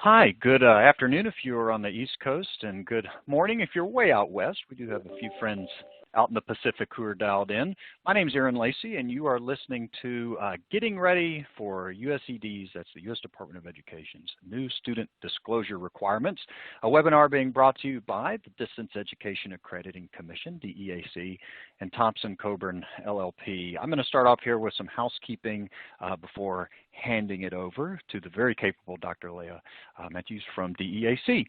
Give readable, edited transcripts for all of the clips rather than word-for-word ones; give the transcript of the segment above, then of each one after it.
Hi, good afternoon if you're on the East Coast, and good morning if you're way out west. We do have a few friends out in the Pacific who are dialed in. My name's Aaron Lacey, and you are listening to Getting Ready for USED's, that's the U.S. Department of Education's New Student Disclosure Requirements, a webinar being brought to you by the Distance Education Accrediting Commission, DEAC, and Thompson Coburn, LLP. I'm going to start off here with some housekeeping before handing it over to the very capable Dr. Leah Matthews from DEAC.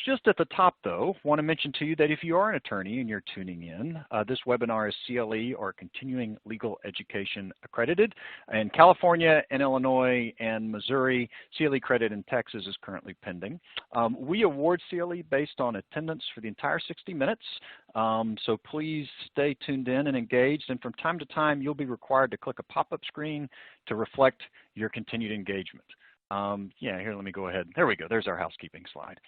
Just at the top, though, want to mention to you that if you are an attorney and you're tuning in, this webinar is CLE or Continuing Legal Education accredited. In California and Illinois and Missouri, CLE credit in Texas is currently pending. We award CLE based on attendance for the entire 60 minutes, so please stay tuned in and engaged. And from time to time, you'll be required to click a pop-up screen to reflect your continued engagement. Here, let me go ahead. There we go. There's our housekeeping slide.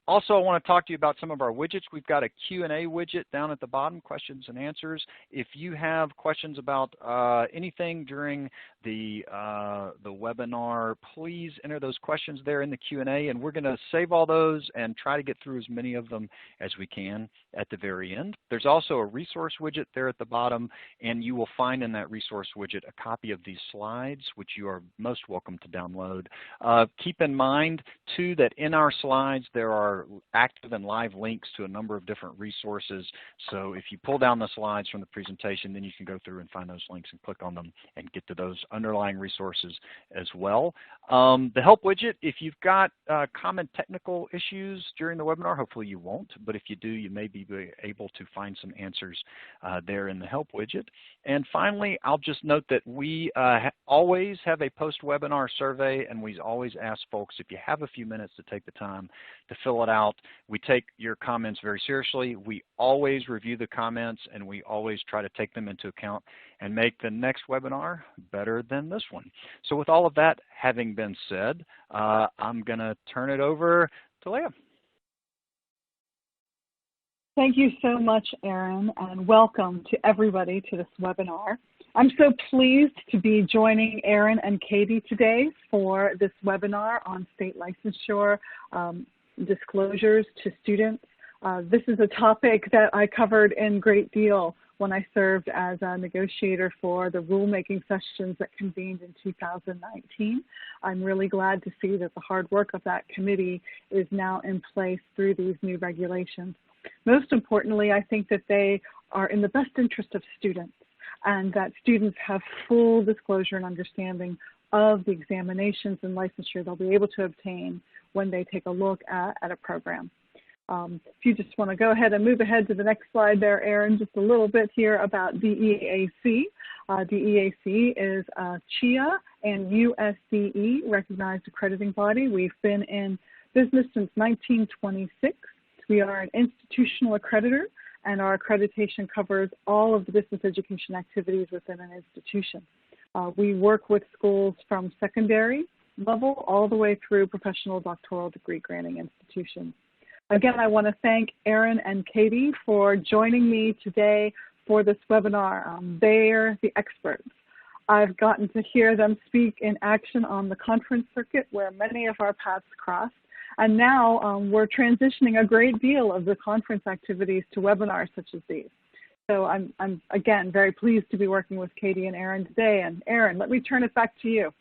Also, I want to talk to you about some of our widgets. We've got a Q&A widget down at the bottom, questions and answers. If you have questions about anything during the webinar, please enter those questions there in the Q&A, and we're going to save all those and try to get through as many of them as we can at the very end. There's also a resource widget there at the bottom, and you will find in that resource widget a copy of these slides, which you are most welcome to download. Keep in mind, too, that in our slides there are active and live links to a number of different resources. So if you pull down the slides from the presentation, then you can go through and find those links and click on them and get to those underlying resources as well. The help widget, if you've got common technical issues during the webinar, hopefully you won't, but if you do, you may be able to find some answers there in the help widget. And finally, I'll just note that we always have a post-webinar survey, and we always ask folks, if you have a few minutes, to take the time to fill it out. We take your comments very seriously. We always review the comments, and we always try to take them into account and make the next webinar better than this one. So with all of that having been said, I'm going to turn it over to Leah. Thank you so much, Aaron, and welcome to everybody to this webinar. I'm so pleased to be joining Aaron and Katie today for this webinar on state licensure disclosures to students. This is a topic that I covered in great deal when I served as a negotiator for the rulemaking sessions that convened in 2019. I'm really glad to see that the hard work of that committee is now in place through these new regulations. Most importantly, I think that they are in the best interest of students, and that students have full disclosure and understanding of the examinations and licensure they'll be able to obtain when they take a look at a program. If you just want to go ahead and move ahead to the next slide there, Aaron, just a little bit here about DEAC. DEAC is a CHIA and USDE recognized accrediting body. We've been in business since 1926. We are an institutional accreditor, and our accreditation covers all of the distance education activities within an institution. We work with schools from secondary level all the way through professional doctoral degree granting institutions. Again, I want to thank Aaron and Katie for joining me today for this webinar. They're the experts. I've gotten to hear them speak in action on the conference circuit where many of our paths crossed. And now we're transitioning a great deal of the conference activities to webinars such as these. So I'm again, very pleased to be working with Katie and Aaron today. And Aaron, let me turn it back to you.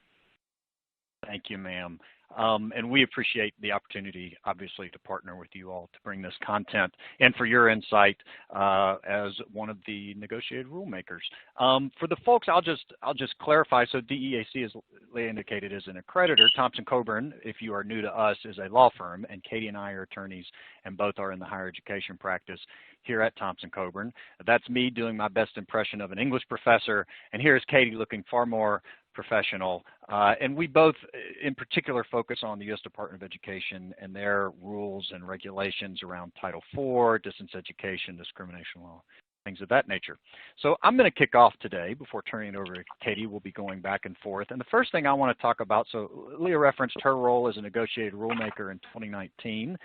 Thank you, ma'am. And we appreciate the opportunity, obviously, to partner with you all to bring this content and for your insight as one of the negotiated rulemakers. For the folks, I'll just clarify. So DEAC, as Leah indicated, is an accreditor. Thompson Coburn, if you are new to us, is a law firm, and Katie and I are attorneys, and both are in the higher education practice here at Thompson Coburn. That's me doing my best impression of an English professor, and here's Katie looking far more professional. And we both, in particular, focus on the U.S. Department of Education and their rules and regulations around Title IV, distance education, discrimination law, things of that nature. So I'm going to kick off today before turning it over to Katie. We'll be going back and forth. And the first thing I want to talk about, so Leah referenced her role as a negotiated rulemaker in 2019.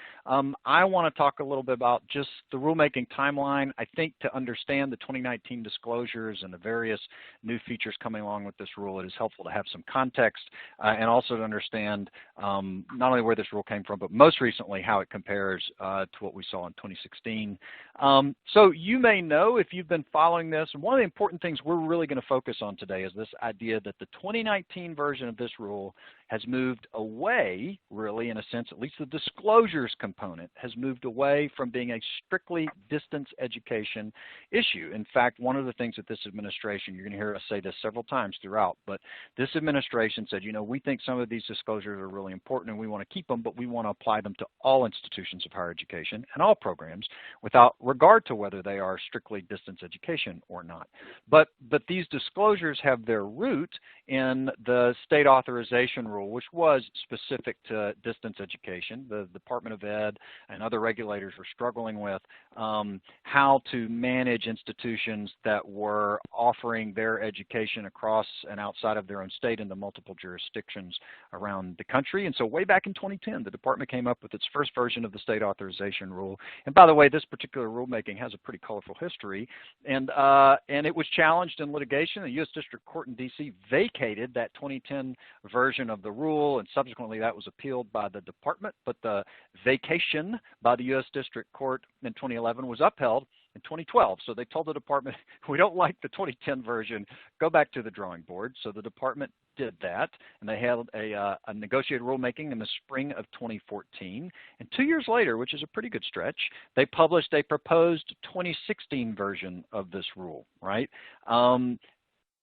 I want to talk a little bit about just the rulemaking timeline. I think to understand the 2019 disclosures and the various new features coming along with this rule, it is helpful to have some context and also to understand not only where this rule came from, but most recently how it compares to what we saw in 2016. So you may know if you've been following this, and one of the important things we're really going to focus on today is this idea that the 2019 version of this rule has moved away, really, in a sense, at least the disclosures component has moved away from being a strictly distance education issue. In fact, one of the things that this administration, you're going to hear us say this several times throughout, but this administration said, you know, we think some of these disclosures are really important and we want to keep them, but we want to apply them to all institutions of higher education and all programs without regard to whether they are strictly distance education or not. But these disclosures have their root in the state authorization rule, which was specific to distance education. The Department of Ed and other regulators were struggling with how to manage institutions that were offering their education across and outside of their own state into multiple jurisdictions around the country. And so way back in 2010, the department came up with its first version of the state authorization rule. And by the way, this particular rulemaking has a pretty colorful history, and it was challenged in litigation. The U.S. District Court in D.C. vacated that 2010 version of the rule, and subsequently that was appealed by the department, but the vacation by the U.S. District Court in 2011 was upheld in 2012. So they told the department, we don't like the 2010 version, go back to the drawing board. So the department did that, and they held a negotiated rulemaking in the spring of 2014. And 2 years later, which is a pretty good stretch, they published a proposed 2016 version of this rule, right?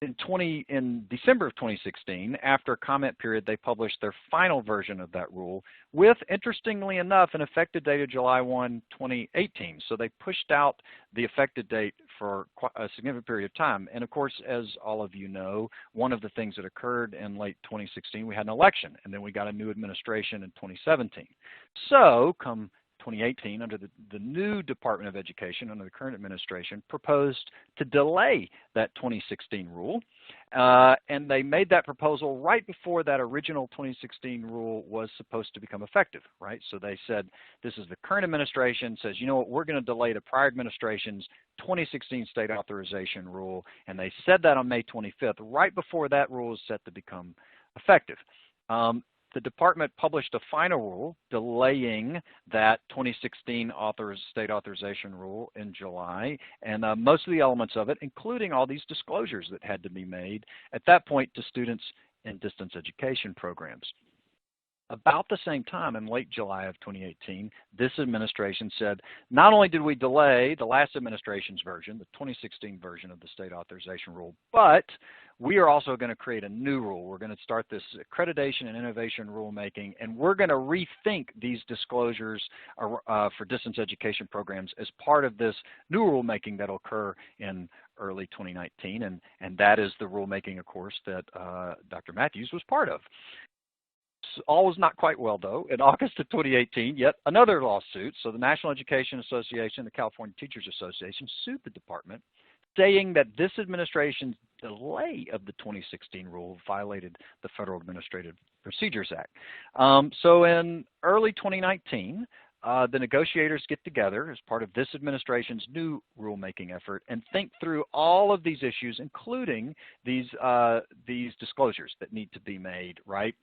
In December of 2016, after a comment period, they published their final version of that rule with, interestingly enough, an effective date of July 1, 2018. So they pushed out the effective date for a significant period of time. And of course, as all of you know, one of the things that occurred in late 2016, we had an election, and then we got a new administration in 2017. So come 2018, under the new Department of Education, under the current administration, proposed to delay that 2016 rule. And they made that proposal right before that original 2016 rule was supposed to become effective, right? So they said, this is the current administration says, you know what, we're going to delay the prior administration's 2016 state authorization rule. And they said that on May 25th, right before that rule is set to become effective. The department published a final rule delaying that 2016 state authorization rule in July, and most of the elements of it, including all these disclosures that had to be made at that point to students in distance education programs. About the same time, in late July of 2018, this administration said, not only did we delay the last administration's version, the 2016 version of the state authorization rule, but we are also going to create a new rule. We're going to start this accreditation and innovation rulemaking, and we're going to rethink these disclosures for distance education programs as part of this new rulemaking that will occur in early 2019, and that is the rulemaking, of course, that Dr. Matthews was part of. All was not quite well, though. In August of 2018, yet another lawsuit. So the National Education Association, the California Teachers Association, sued the department, saying that this administration's delay of the 2016 rule violated the Federal Administrative Procedures Act. So in early 2019, the negotiators get together as part of this administration's new rulemaking effort and think through all of these issues, including these disclosures that need to be made, right?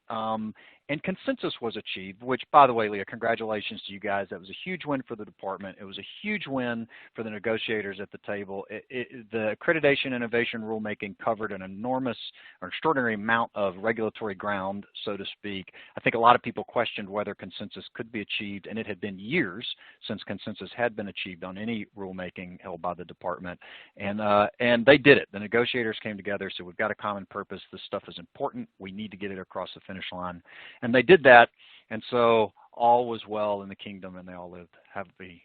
And consensus was achieved, which, by the way, Leah, congratulations to you guys. That was a huge win for the department. It was a huge win for the negotiators at the table. The accreditation innovation rulemaking covered an enormous or extraordinary amount of regulatory ground, so to speak. I think a lot of people questioned whether consensus could be achieved, and it had been years since consensus had been achieved on any rulemaking held by the department. And they did it. The negotiators came together, said, we've got a common purpose. This stuff is important. We need to get it across the finish line. And they did that, and so all was well in the kingdom, and they all lived happily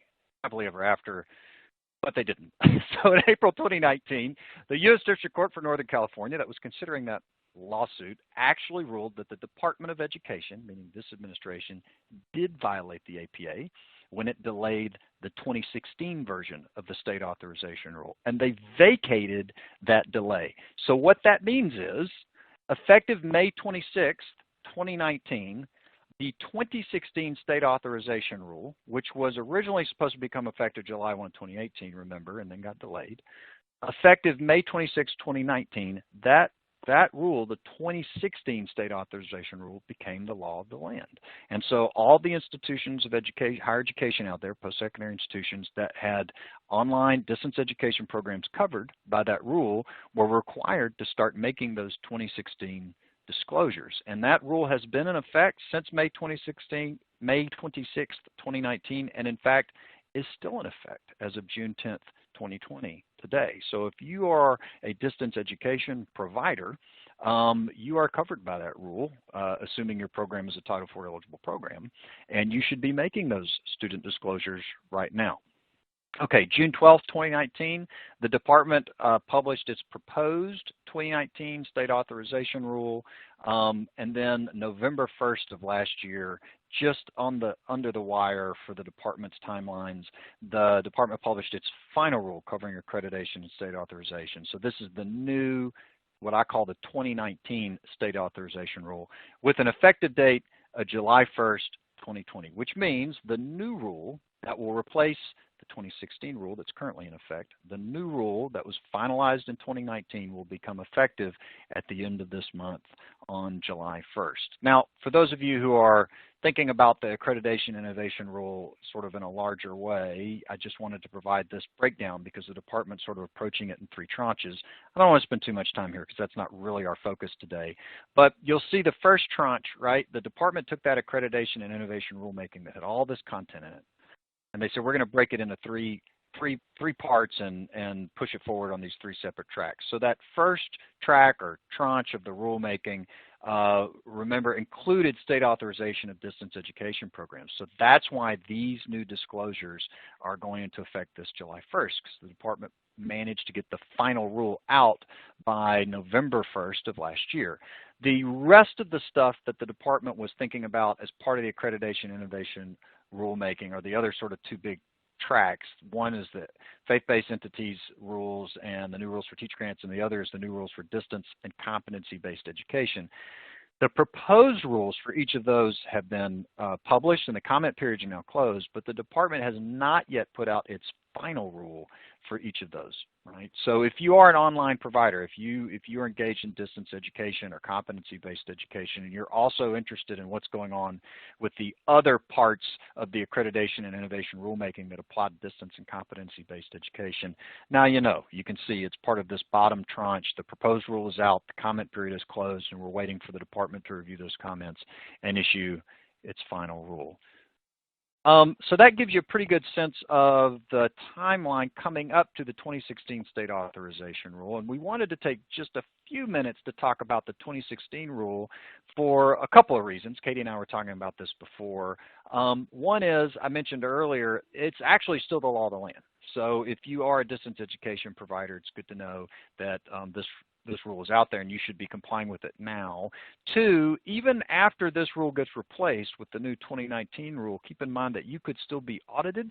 ever after, but they didn't. So in April 2019, the U.S. District Court for Northern California that was considering that lawsuit actually ruled that the Department of Education, meaning this administration, did violate the APA when it delayed the 2016 version of the state authorization rule, and they vacated that delay. So what that means is, effective May 26, 2019, the 2016 state authorization rule, which was originally supposed to become effective July 1, 2018, remember, and then got delayed, effective May 26, 2019, that rule, the 2016 state authorization rule, became the law of the land. And so all the institutions of education, higher education out there, post-secondary institutions that had online distance education programs covered by that rule were required to start making those 2016 disclosures. And that rule has been in effect since May 26, 2019, and in fact is still in effect as of June 10th, 2020 today. So if you are a distance education provider, you are covered by that rule, assuming your program is a Title IV eligible program, and you should be making those student disclosures right now. Okay, June 12th, 2019, the department published its proposed 2019 state authorization rule, and then November 1st of last year, just under the wire for the department's timelines, the department published its final rule covering accreditation and state authorization. So this is the new, what I call the 2019 state authorization rule, with an effective date of July 1st, 2020, which means the new rule that will replace the 2016 rule that's currently in effect, the new rule that was finalized in 2019 will become effective at the end of this month on July 1st. Now, for those of you who are thinking about the accreditation innovation rule sort of in a larger way, I just wanted to provide this breakdown because the department's sort of approaching it in 3 tranches. I don't want to spend too much time here because that's not really our focus today. But you'll see the first tranche, right? The department took that accreditation and innovation rulemaking that had all this content in it, and they said, we're going to break it into three parts and push it forward on these 3 separate tracks. So that first track or tranche of the rulemaking, remember, included state authorization of distance education programs. So that's why these new disclosures are going into effect this July 1st, because the department managed to get the final rule out by November 1st of last year. The rest of the stuff that the department was thinking about as part of the accreditation innovation rulemaking are the other sort of 2 big tracks. One is the faith-based entities rules and the new rules for teacher grants, and the other is the new rules for distance and competency-based education. The proposed rules for each of those have been published, and the comment periods are now closed, but the department has not yet put out its final rule for each of those, right? So if you are an online provider, if you're engaged in distance education or competency-based education, and you're also interested in what's going on with the other parts of the accreditation and innovation rulemaking that apply to distance and competency-based education, now you know. You can see it's part of this bottom tranche. The proposed rule is out, the comment period is closed, and we're waiting for the department to review those comments and issue its final rule. So that gives you a pretty good sense of the timeline coming up to the 2016 state authorization rule. And we wanted to take just a few minutes to talk about the 2016 rule for a couple of reasons. Katie and I were talking about this before. One is, I mentioned earlier, it's actually still the law of the land. So if you are a distance education provider, it's good to know that this rule is out there and you should be complying with it now. 2, even after this rule gets replaced with the new 2019 rule, keep in mind that you could still be audited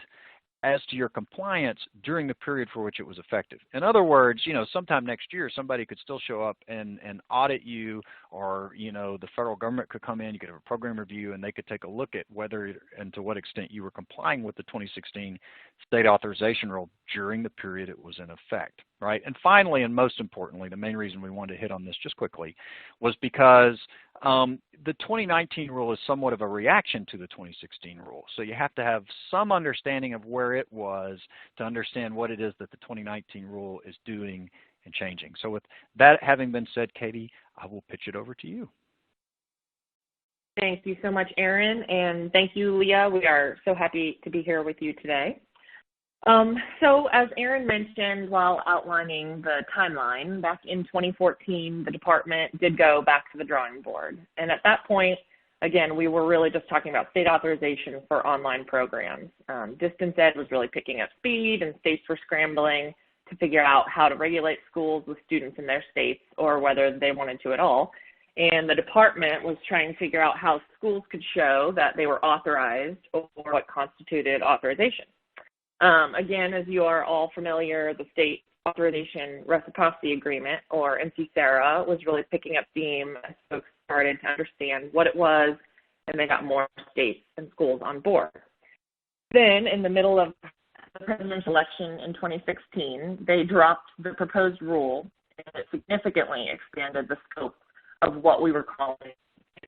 as to your compliance during the period for which it was effective. In other words, sometime next year, somebody could still show up and audit you, or, the federal government could come in, you could have a program review, and they could take a look at whether and to what extent you were complying with the 2016 state authorization rule during the period it was in effect, right? And finally, and most importantly, the main reason we wanted to hit on this just quickly was because the 2019 rule is somewhat of a reaction to the 2016 rule. So you have to have some understanding of where it was to understand what it is that the 2019 rule is doing and changing. So with that having been said, Katie, I will pitch it over to you. Thank you so much, Aaron, and thank you, Leah. We are so happy to be here with you today. So as Aaron mentioned while outlining the timeline, back in 2014, the department did go back to the drawing board. And at that point, again, we were really just talking about state authorization for online programs. Distance ed was really picking up speed, and states were scrambling to figure out how to regulate schools with students in their states, or whether they wanted to at all. And the department was trying to figure out how schools could show that they were authorized or what constituted authorization. Again, as you are all familiar, the State Authorization Reciprocity Agreement, or NC-SARA, was really picking up steam as folks started to understand what it was, and they got more states and schools on board. Then, in the middle of the presidential election in 2016, they dropped the proposed rule, and it significantly expanded the scope of what we were calling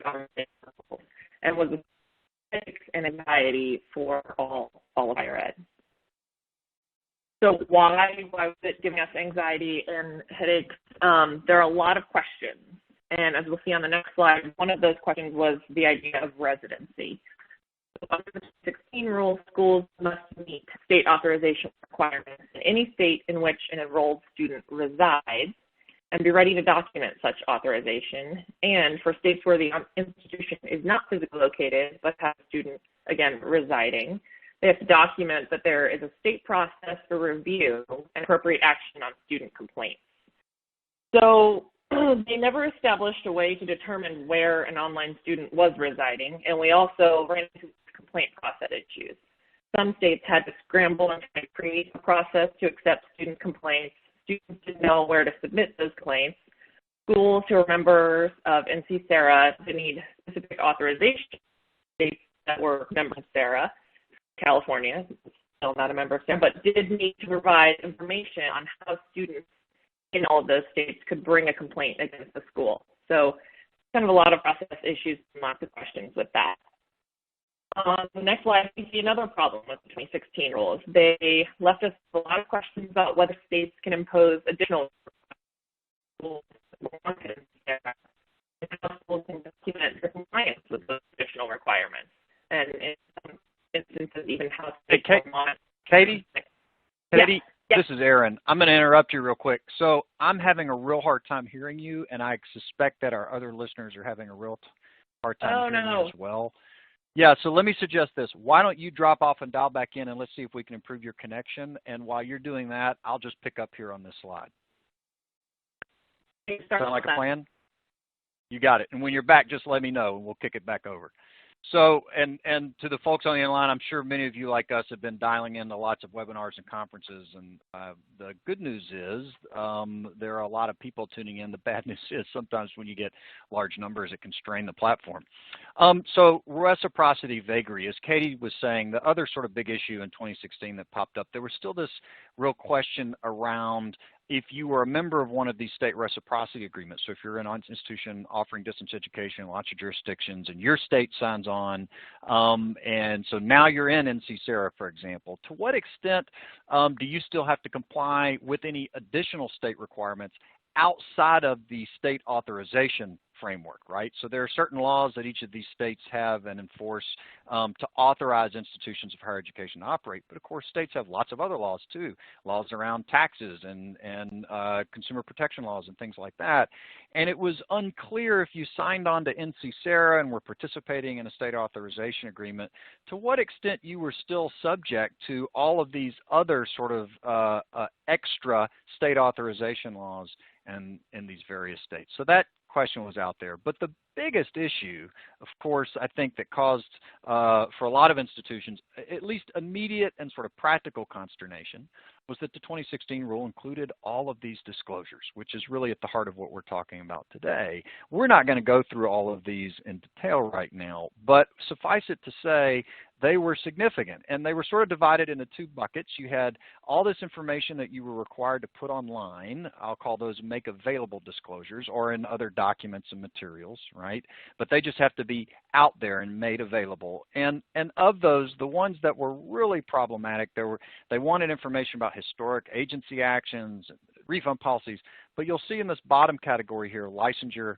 government schools, and was a headache and anxiety for all of higher ed. So why was it giving us anxiety and headaches? There are a lot of questions. And as we'll see on the next slide, one of those questions was the idea of residency. So under the 2016 rule, schools must meet state authorization requirements in any state in which an enrolled student resides and be ready to document such authorization. And for states where the institution is not physically located but has a student, again, residing, they have to document that there is a state process for review and appropriate action on student complaints. So they never established a way to determine where an online student was residing, and we also ran into complaint process issues. Some states had to scramble and try to create a process to accept student complaints. Students didn't know where to submit those complaints. Schools who are members of NC-SARA didn't need specific authorization. States that were members of SARA, California, still not a member of SARA, but did need to provide information on how students in all of those states could bring a complaint against the school. So kind of a lot of process issues and lots of questions with that. On the next slide, we see another problem with the 2016 rules. They left us with a lot of questions about whether states can impose additional rules and how schools can document their compliance with those additional requirements. And in some instances, even how states Katie? Yeah. This is Aaron. I'm going to interrupt you real quick. So I'm having a real hard time hearing you, and I suspect that our other listeners are having a real hard time hearing you as well. Yeah, so let me suggest this. Why don't you drop off and dial back in, and let's see if we can improve your connection. And while you're doing that, I'll just pick up here on this slide. Sound like a plan? You got it. And when you're back, just let me know, and we'll kick it back over. So, and to the folks on the line, I'm sure many of you like us have been dialing into lots of webinars and conferences, and the good news is there are a lot of people tuning in. The bad news is sometimes when you get large numbers, it can strain the platform. So reciprocity vagary, as Katie was saying, the other sort of big issue in 2016 that popped up, there was still this real question around if you were a member of one of these state reciprocity agreements. So if you're in an institution offering distance education in lots of jurisdictions and your state signs on, and so now you're in NC-SARA, for example, to what extent do you still have to comply with any additional state requirements outside of the state authorization framework, right? So there are certain laws that each of these states have and enforce to authorize institutions of higher education to operate. But of course, states have lots of other laws too, laws around taxes and consumer protection laws and things like that. And it was unclear if you signed on to NC-SARA and were participating in a state authorization agreement, to what extent you were still subject to all of these other sort of extra state authorization laws in these various states. So that question was out there. But the biggest issue, of course, I think that caused, for a lot of institutions, at least immediate and sort of practical consternation, was that the 2016 rule included all of these disclosures, which is really at the heart of what we're talking about today. We're not going to go through all of these in detail right now, but suffice it to say, they were significant, and they were sort of divided into two buckets. You had all this information that you were required to put online. I'll call those make available disclosures, or in other documents and materials, right? But they just have to be out there and made available. And of those, the ones that were really problematic, they wanted information about historic agency actions, refund policies, but you'll see in this bottom category here, licensure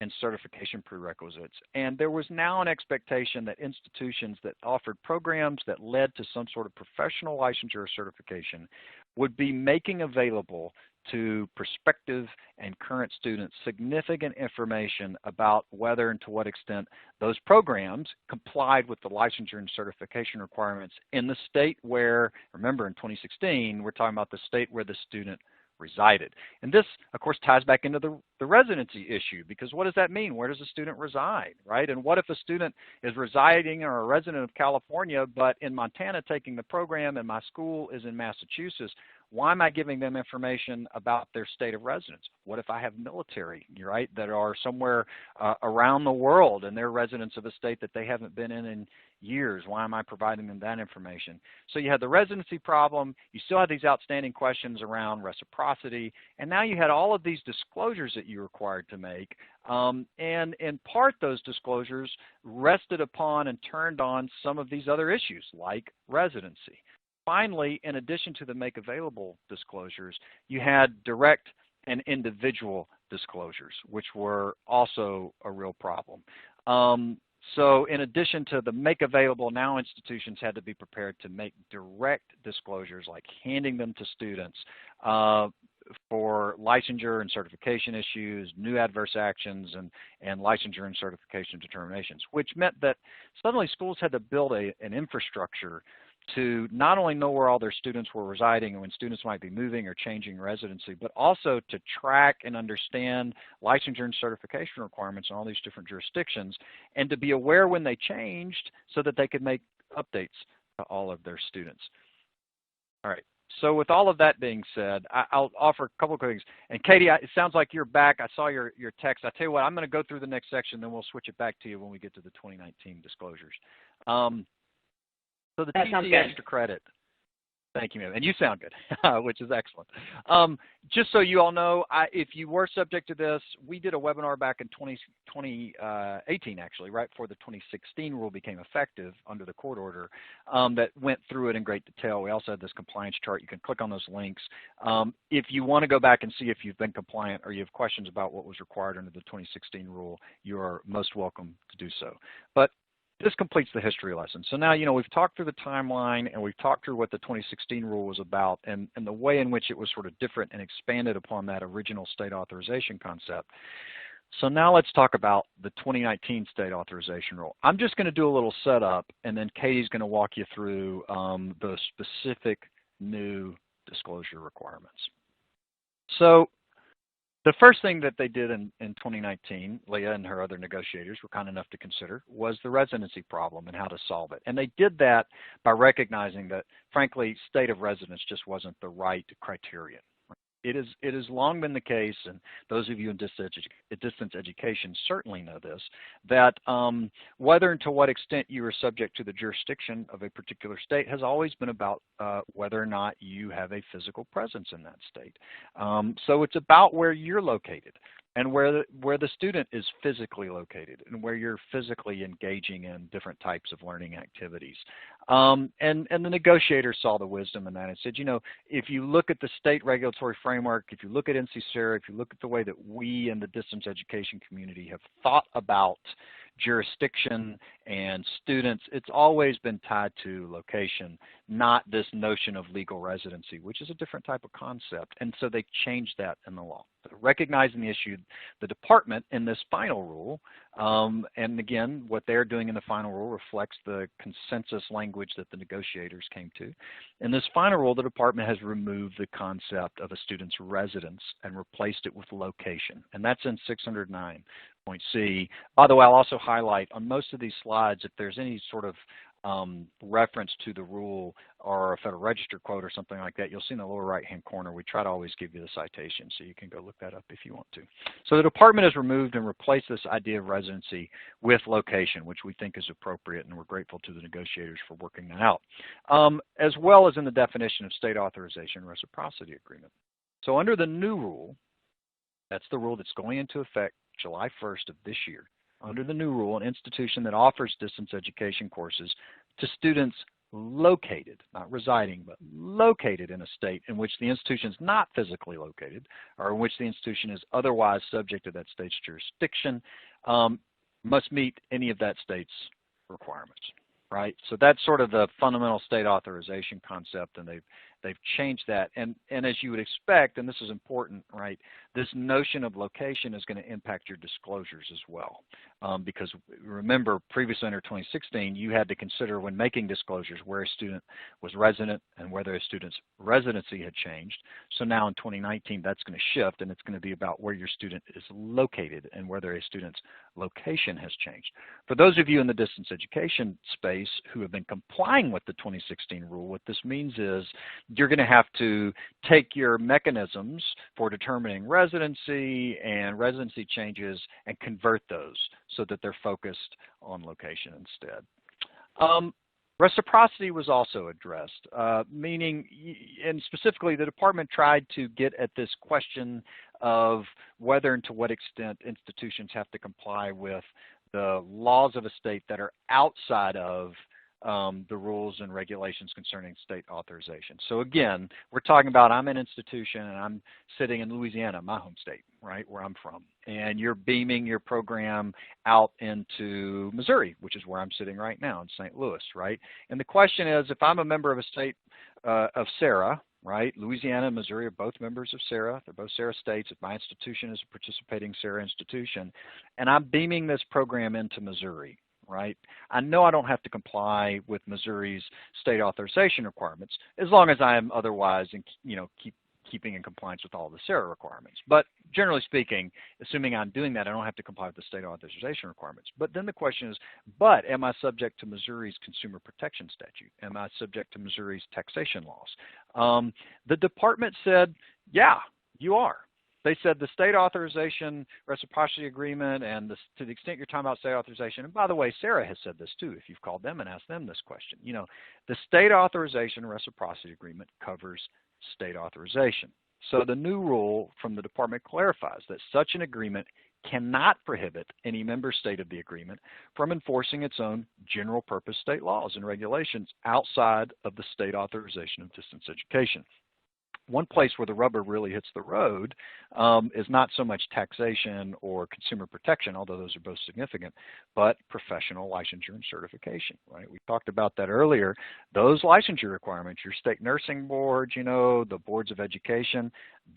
and certification prerequisites. And there was now an expectation that institutions that offered programs that led to some sort of professional licensure or certification would be making available to prospective and current students significant information about whether and to what extent those programs complied with the licensure and certification requirements in the state where, remember in 2016, we're talking about the state where the student resided. And this, of course, ties back into the residency issue, because what does that mean? Where does a student reside, right? And what if a student is residing or a resident of California, but in Montana taking the program, and my school is in Massachusetts? Why am I giving them information about their state of residence? What if I have military, right, that are somewhere around the world and they're residents of a state that they haven't been in years? Why am I providing them that information? So you had the residency problem, you still had these outstanding questions around reciprocity, and now you had all of these disclosures that you were required to make. And in part, those disclosures rested upon and turned on some of these other issues like residency. Finally, in addition to the make available disclosures, you had direct and individual disclosures, which were also a real problem. So in addition to the make available, now institutions had to be prepared to make direct disclosures, like handing them to students for licensure and certification issues, new adverse actions, and licensure and certification determinations, which meant that suddenly schools had to build an infrastructure to not only know where all their students were residing and when students might be moving or changing residency, but also to track and understand licensure and certification requirements in all these different jurisdictions, and to be aware when they changed so that they could make updates to all of their students. All right. So with all of that being said, I'll offer a couple of things. And Katie, it sounds like you're back. I saw your text. I tell you what, I'm going to go through the next section, then we'll switch it back to you when we get to the 2019 disclosures. So the TC extra credit. Thank you, ma'am. And you sound good, which is excellent. Just so you all know, if you were subject to this, we did a webinar back in 2018, actually, right before the 2016 rule became effective under the court order, that went through it in great detail. We also had this compliance chart. You can click on those links. If you want to go back and see if you've been compliant or you have questions about what was required under the 2016 rule, you are most welcome to do so. But this completes the history lesson. So now, we've talked through the timeline and we've talked through what the 2016 rule was about and the way in which it was sort of different and expanded upon that original state authorization concept. So now let's talk about the 2019 state authorization rule. I'm just going to do a little setup, and then Katie's going to walk you through the specific new disclosure requirements. So the first thing that they did in 2019, Leah and her other negotiators were kind enough to consider, was the residency problem and how to solve it. And they did that by recognizing that, frankly, state of residence just wasn't the right criterion. It has long been the case, and those of you in distance education certainly know this, that whether and to what extent you are subject to the jurisdiction of a particular state has always been about whether or not you have a physical presence in that state. So it's about where you're located and where the student is physically located and where you're physically engaging in different types of learning activities. And the negotiators saw the wisdom in that and said, if you look at the state regulatory framework, if you look at NC-SARA, if you look at the way that we in the distance education community have thought about jurisdiction and students, it's always been tied to location, not this notion of legal residency, which is a different type of concept. And so they changed that in the law. So recognizing the issue, the department in this final rule, and again, what they're doing in the final rule reflects the consensus language that the negotiators came to. In this final rule, the department has removed the concept of a student's residence and replaced it with location, and that's in 609.C. By the way, I'll also highlight on most of these slides, if there's any sort of reference to the rule or a Federal Register quote or something like that, you'll see in the lower right-hand corner, we try to always give you the citation, so you can go look that up if you want to. So the department has removed and replaced this idea of residency with location, which we think is appropriate, and we're grateful to the negotiators for working that out, as well as in the definition of state authorization reciprocity agreement. So under the new rule, that's the rule that's going into effect July 1st of this year. Under the new rule, an institution that offers distance education courses to students located, not residing, but located in a state in which the institution is not physically located or in which the institution is otherwise subject to that state's jurisdiction, must meet any of that state's requirements, right? So that's sort of the fundamental state authorization concept, and They've changed that. And as you would expect, and this is important, right, this notion of location is going to impact your disclosures as well. Because remember, previously under 2016, you had to consider when making disclosures where a student was resident and whether a student's residency had changed. So now in 2019, that's going to shift, and it's going to be about where your student is located and whether a student's location has changed. For those of you in the distance education space who have been complying with the 2016 rule, what this means is you're going to have to take your mechanisms for determining residency and residency changes and convert those so that they're focused on location instead. Reciprocity was also addressed, meaning, and specifically the department tried to get at this question of whether and to what extent institutions have to comply with the laws of a state that are outside of the rules and regulations concerning state authorization. So again, we're talking about I'm an institution and I'm sitting in Louisiana, my home state, right, where I'm from. And you're beaming your program out into Missouri, which is where I'm sitting right now in St. Louis, right? And the question is, if I'm a member of a state of SARA, right, Louisiana and Missouri are both members of SARA. They're both SARA states. If my institution is a participating SARA institution, and I'm beaming this program into Missouri, right, I know I don't have to comply with Missouri's state authorization requirements as long as I am otherwise, keeping in compliance with all the SARA requirements. But generally speaking, assuming I'm doing that, I don't have to comply with the state authorization requirements. But then the question is, but am I subject to Missouri's consumer protection statute? Am I subject to Missouri's taxation laws? The department said, yeah, you are. They said the state authorization reciprocity agreement and to the extent you're talking about state authorization, and by the way, SARA has said this too, if you've called them and asked them this question, the state authorization reciprocity agreement covers state authorization. So the new rule from the department clarifies that such an agreement cannot prohibit any member state of the agreement from enforcing its own general purpose state laws and regulations outside of the state authorization of distance education. One place where the rubber really hits the road is not so much taxation or consumer protection, although those are both significant, but professional licensure and certification, right? We talked about that earlier. Those licensure requirements, your state nursing boards, the boards of education,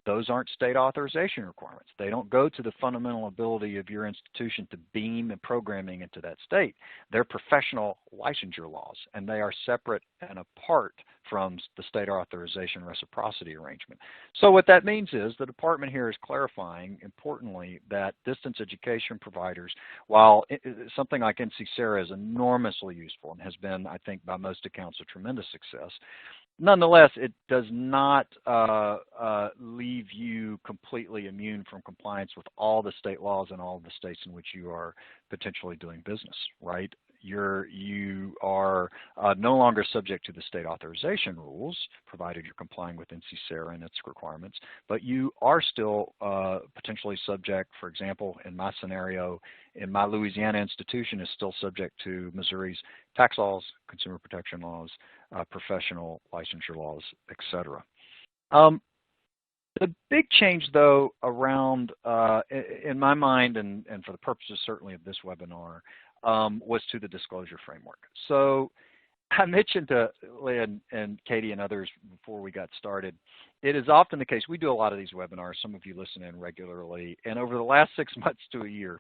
those aren't state authorization requirements. They don't go to the fundamental ability of your institution to beam and programming into that state. They're professional licensure laws, and they are separate and apart from the state authorization reciprocity arrangement. So what that means is the department here is clarifying, importantly, that distance education providers, while something like NC-SARA is enormously useful and has been, I think, by most accounts, a tremendous success, nonetheless, it does not leave you completely immune from compliance with all the state laws in all of the states in which you are potentially doing business, right? You are no longer subject to the state authorization rules, provided you're complying with NC-SARA and its requirements, but you are still potentially subject, for example, in my scenario, in my Louisiana institution is still subject to Missouri's tax laws, consumer protection laws, professional licensure laws, etc. The big change, though, around, in my mind, and for the purposes certainly of this webinar, was to the disclosure framework. So I mentioned to Leah and Katie and others before we got started, it is often the case, we do a lot of these webinars, some of you listen in regularly, and over the last 6 months to a year,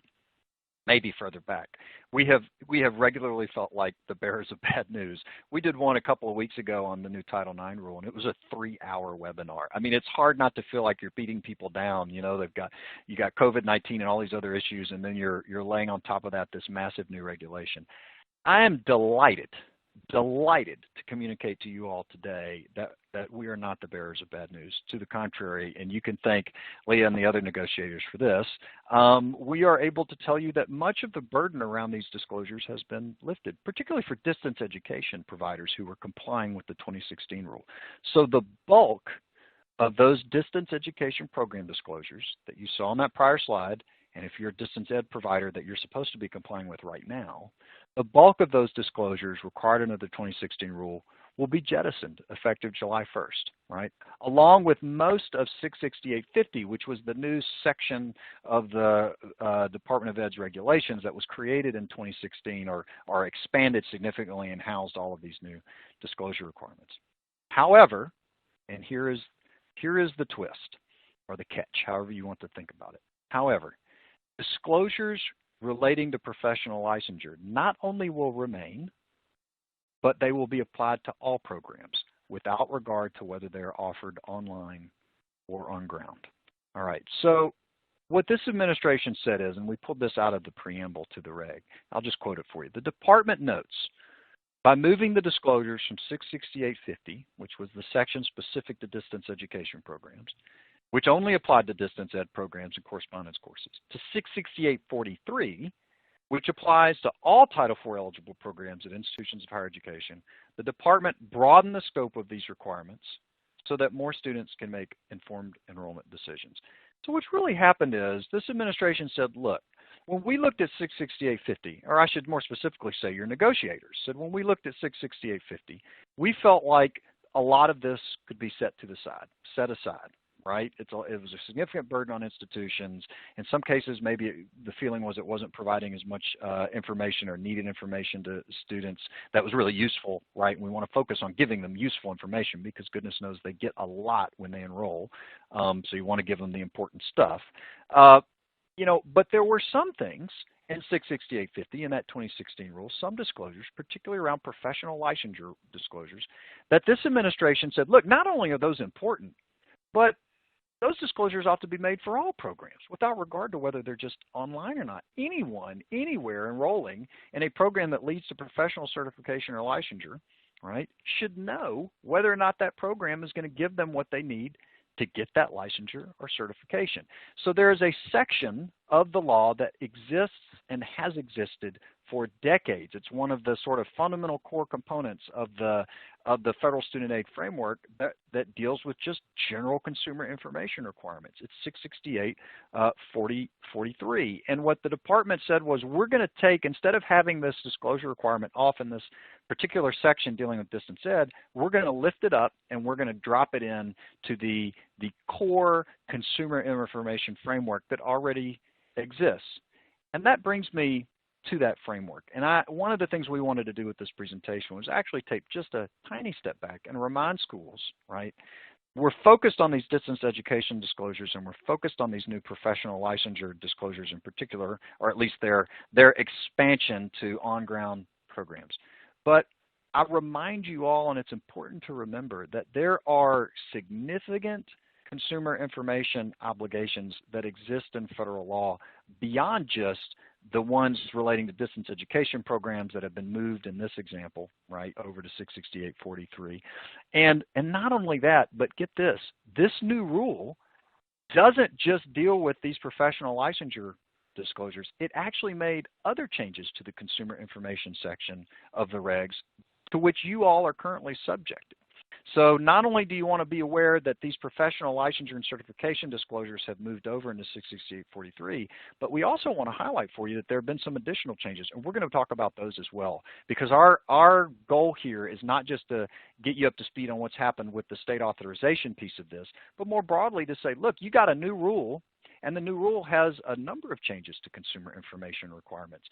maybe further back, we have regularly felt like the bearers of bad news. We did one a couple of weeks ago on the new Title IX rule, and it was a 3-hour webinar. I mean, it's hard not to feel like you're beating people down. You got COVID-19 and all these other issues, and then you're laying on top of that this massive new regulation. I am delighted to communicate to you all today that we are not the bearers of bad news. To the contrary, and you can thank Leah and the other negotiators for this, we are able to tell you that much of the burden around these disclosures has been lifted, particularly for distance education providers who were complying with the 2016 rule. So the bulk of those distance education program disclosures that you saw on that prior slide, and if you're a distance ed provider that you're supposed to be complying with right now, the bulk of those disclosures required under the 2016 rule will be jettisoned effective July 1st, right? Along with most of 66850, which was the new section of the Department of Ed's regulations that was created in 2016 or expanded significantly and housed all of these new disclosure requirements. However, And here is the twist, or the catch, however you want to think about it. However, disclosures relating to professional licensure not only will remain, but they will be applied to all programs without regard to whether they are offered online or on ground. All right, so what this administration said is, and we pulled this out of the preamble to the reg, I'll just quote it for you. The department notes, by moving the disclosures from 668.50, which was the section specific to distance education programs, which only applied to distance ed programs and correspondence courses, to 668.43, which applies to all Title IV eligible programs at institutions of higher education, the department broadened the scope of these requirements so that more students can make informed enrollment decisions. So what's really happened is this administration said, look, when we looked at 668.50, or I should more specifically say your negotiators said when we looked at 668.50, we felt like a lot of this could be set aside, right? It was a significant burden on institutions. In some cases, maybe the feeling was it wasn't providing as much information or needed information to students that was really useful, right? And we want to focus on giving them useful information because goodness knows they get a lot when they enroll. So you want to give them the important stuff. But there were some things in 668.50 in that 2016 rule, some disclosures, particularly around professional licensure disclosures, that this administration said, look, not only are those important, but those disclosures ought to be made for all programs without regard to whether they're just online or not. Anyone, anywhere enrolling in a program that leads to professional certification or licensure, right, should know whether or not that program is going to give them what they need to get that licensure or certification. So there is a section of the law that exists and has existed for decades. It's one of the sort of fundamental core components of the federal student aid framework that deals with just general consumer information requirements. It's 668.43. And what the department said was, we're going to take, instead of having this disclosure requirement off in this particular section dealing with distance ed, we're going to lift it up and we're going to drop it in to the core consumer information framework that already exists. And that brings me to that framework. And one of the things we wanted to do with this presentation was actually take just a tiny step back and remind schools, right? We're focused on these distance education disclosures and we're focused on these new professional licensure disclosures in particular, or at least their expansion to on-ground programs. But I remind you all, and it's important to remember, that there are significant consumer information obligations that exist in federal law beyond just the ones relating to distance education programs that have been moved in this example, right, over to 668.43. And not only that, but get this new rule doesn't just deal with these professional licensure disclosures. It actually made other changes to the consumer information section of the regs to which you all are currently subjected. So not only do you want to be aware that these professional licensure and certification disclosures have moved over into 668.43, but we also want to highlight for you that there have been some additional changes, and we're going to talk about those as well, because our goal here is not just to get you up to speed on what's happened with the state authorization piece of this, but more broadly to say, look, you got a new rule, and the new rule has a number of changes to consumer information requirements.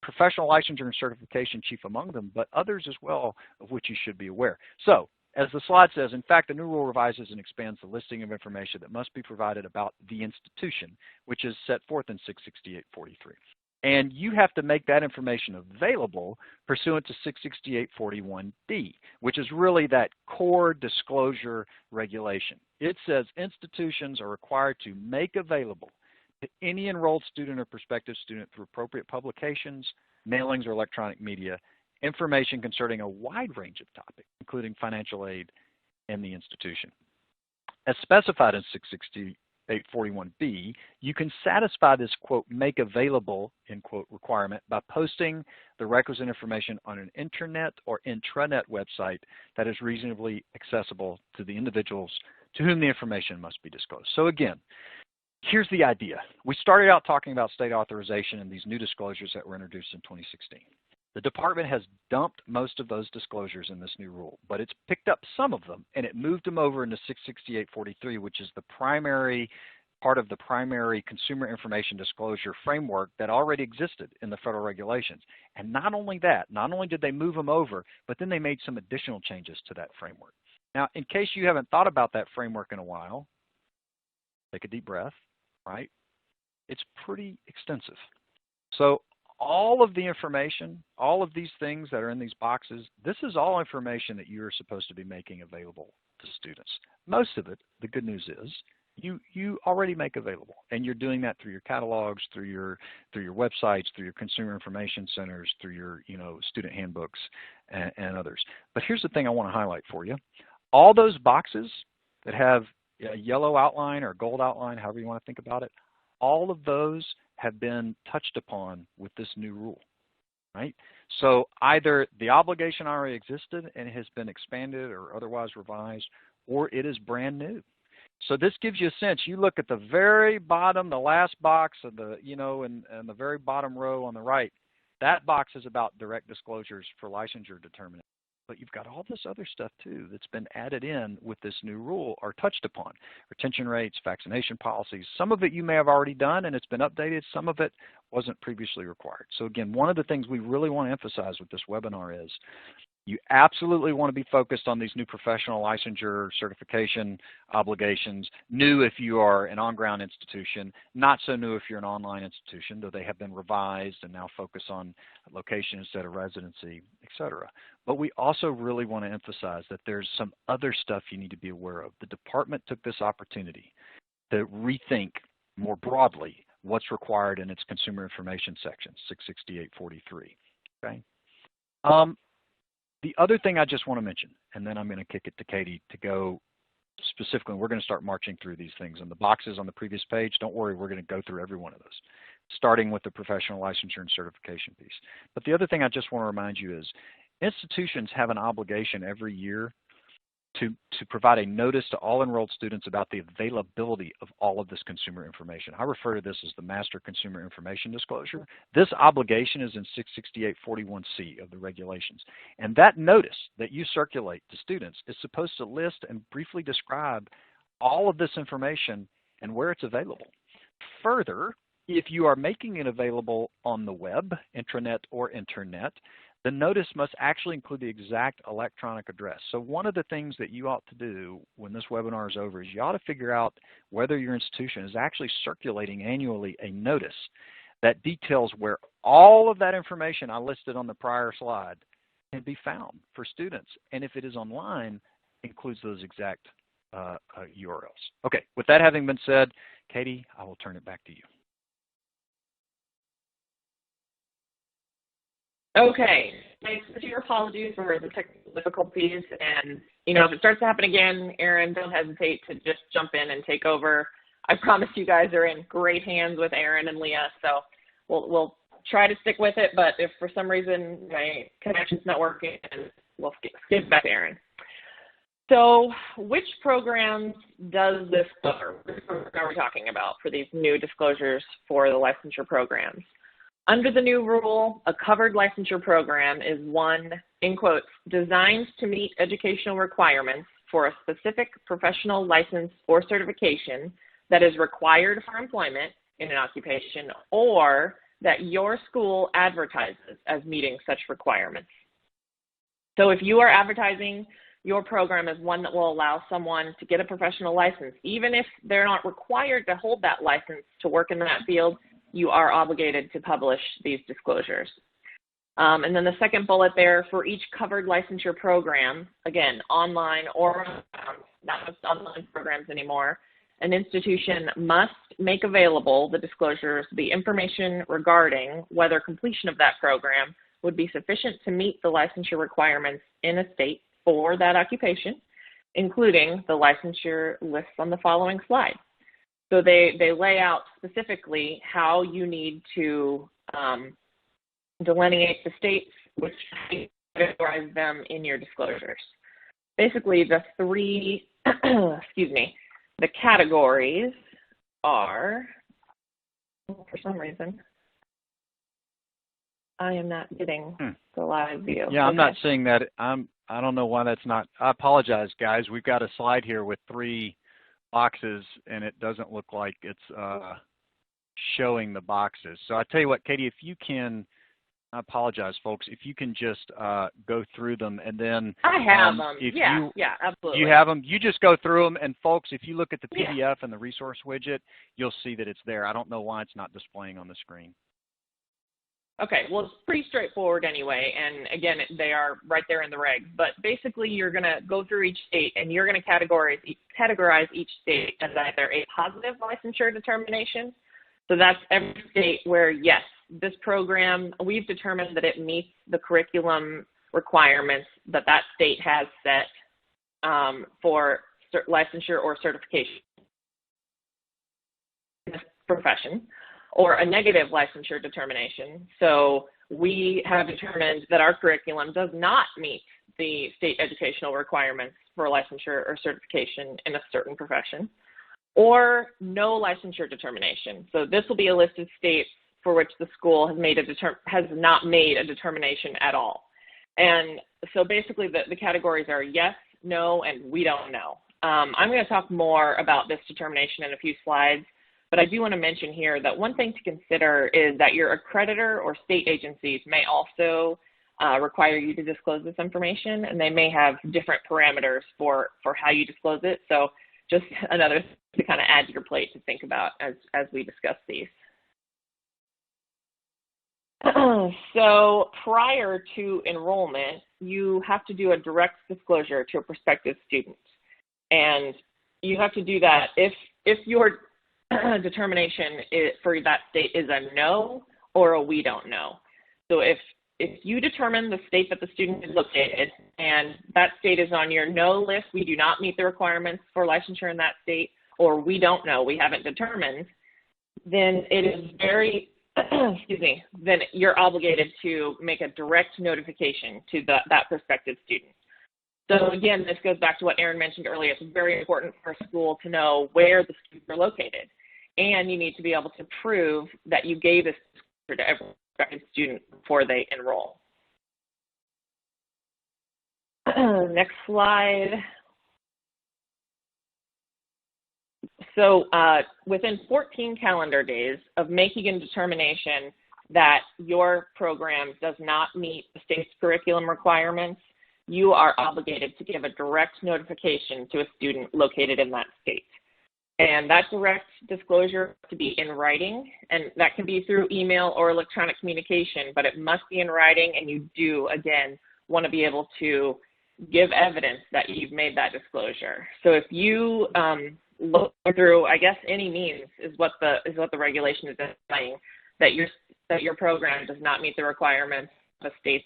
Professional licensure and certification chief among them, but others as well of which you should be aware. So, as the slide says, in fact, the new rule revises and expands the listing of information that must be provided about the institution, which is set forth in 668.43. And you have to make that information available pursuant to 668.41D, which is really that core disclosure regulation. It says institutions are required to make available to any enrolled student or prospective student through appropriate publications, mailings, or electronic media, information concerning a wide range of topics, including financial aid and the institution. As specified in 668.41B, you can satisfy this, quote, make available, end quote, requirement by posting the requisite information on an internet or intranet website that is reasonably accessible to the individuals to whom the information must be disclosed. So again, here's the idea. We started out talking about state authorization and these new disclosures that were introduced in 2016. The department has dumped most of those disclosures in this new rule, but it's picked up some of them and it moved them over into 668.43, which is the primary part of the primary consumer information disclosure framework that already existed in the federal regulations. And not only that, not only did they move them over, but then they made some additional changes to that framework. Now, in case you haven't thought about that framework in a while, take a deep breath, right? It's pretty extensive. So all of the information, all of these things that are in these boxes, this is all information that you're supposed to be making available to students. Most of it, the good news is, you already make available, and you're doing that through your catalogs, through your websites, through your consumer information centers, through your student handbooks and others. But here's the thing I want to highlight for you. All those boxes that have a yellow outline or gold outline, however you want to think about it, all of those have been touched upon with this new rule, right? So either the obligation already existed and has been expanded or otherwise revised, or it is brand new. So this gives you a sense. You look at the very bottom, the last box of the, and the very bottom row on the right, that box is about direct disclosures for licensure determination. But you've got all this other stuff too that's been added in with this new rule or touched upon. Retention rates, vaccination policies. Some of it you may have already done and it's been updated. Some of it wasn't previously required. So again, one of the things we really want to emphasize with this webinar is you absolutely want to be focused on these new professional licensure certification obligations, new if you are an on-ground institution, not so new if you're an online institution, though they have been revised and now focus on location instead of residency, et cetera. But we also really want to emphasize that there's some other stuff you need to be aware of. The department took this opportunity to rethink more broadly what's required in its consumer information section, 668.43, okay? The other thing I just want to mention, and then I'm going to kick it to Katie to go specifically, we're going to start marching through these things. And the boxes on the previous page, don't worry, we're going to go through every one of those, starting with the professional licensure and certification piece. But the other thing I just want to remind you is institutions have an obligation every year to provide a notice to all enrolled students about the availability of all of this consumer information. I refer to this as the Master Consumer Information Disclosure. This obligation is in 668.41c of the regulations. And that notice that you circulate to students is supposed to list and briefly describe all of this information and where it's available. Further, if you are making it available on the web, intranet or internet, the notice must actually include the exact electronic address. So one of the things that you ought to do when this webinar is over is you ought to figure out whether your institution is actually circulating annually a notice that details where all of that information I listed on the prior slide can be found for students. And if it is online, includes those exact URLs. Okay, with that having been said, Katie, I will turn it back to you. Okay, my sincere apologies for the technical difficulties, and if it starts to happen again, Aaron, don't hesitate to just jump in and take over. I promise you guys are in great hands with Aaron and Leah, so we'll try to stick with it, but if for some reason my connection's not working, we'll skip back to Aaron. So which programs does this cover? Which program are we talking about for these new disclosures for the licensure programs? Under the new rule, a covered licensure program is one, in quotes, designed to meet educational requirements for a specific professional license or certification that is required for employment in an occupation or that your school advertises as meeting such requirements. So if you are advertising your program as one that will allow someone to get a professional license, even if they're not required to hold that license to work in that field, you are obligated to publish these disclosures. And then the second bullet there, for each covered licensure program, again, online or not just online programs anymore, an institution must make available the disclosures, the information regarding whether completion of that program would be sufficient to meet the licensure requirements in a state for that occupation, including the licensure lists on the following slide. So they lay out specifically how you need to delineate the states, which categorize them in your disclosures. Basically, the three, the categories are, for some reason, I am not getting the live view. Yeah, I'm not seeing that. I don't know why that's not. I apologize, guys. We've got a slide here with 3 boxes, and it doesn't look like it's showing the boxes. So I tell you what, Katie, if you can I apologize, folks. If you can just go through them, and then I have them. Yeah, absolutely. You have them. You just go through them, and folks, if you look at the PDF and the resource widget, you'll see that it's there. I don't know why it's not displaying on the screen. Okay, well, it's pretty straightforward anyway, and again, they are right there in the regs. But basically, you're going to go through each state, and you're going to categorize each state as either a positive licensure determination. So that's every state where, yes, this program, we've determined that it meets the curriculum requirements that that state has set for licensure or certification in this profession, or a negative licensure determination. So we have determined that our curriculum does not meet the state educational requirements for licensure or certification in a certain profession, or no licensure determination. So this will be a list of states for which the school has not made a determination at all. And so basically the categories are yes, no, and we don't know. I'm going to talk more about this determination in a few slides, but I do want to mention here that one thing to consider is that your accreditor or state agencies may also require you to disclose this information, and they may have different parameters for how you disclose it. So just another to kind of add to your plate to think about as we discuss these. So prior to enrollment, you have to do a direct disclosure to a prospective student. And you have to do that if your determination for that state is a no or a we don't know. So if you determine the state that the student is located and that state is on your no list, we do not meet the requirements for licensure in that state, or we don't know, we haven't determined, then it is very, then you're obligated to make a direct notification to that prospective student. So again, this goes back to what Erin mentioned earlier. It's very important for a school to know where the students are located. And you need to be able to prove that you gave this to every prospective student before they enroll. Next slide. So within 14 calendar days of making a determination that your program does not meet the state's curriculum requirements, you are obligated to give a direct notification to a student located in that state. And that direct disclosure to be in writing, and that can be through email or electronic communication, but it must be in writing, and you do, again, want to be able to give evidence that you've made that disclosure. So if you look through, I guess, any means is what the regulation is saying, that your program does not meet the requirements of a state's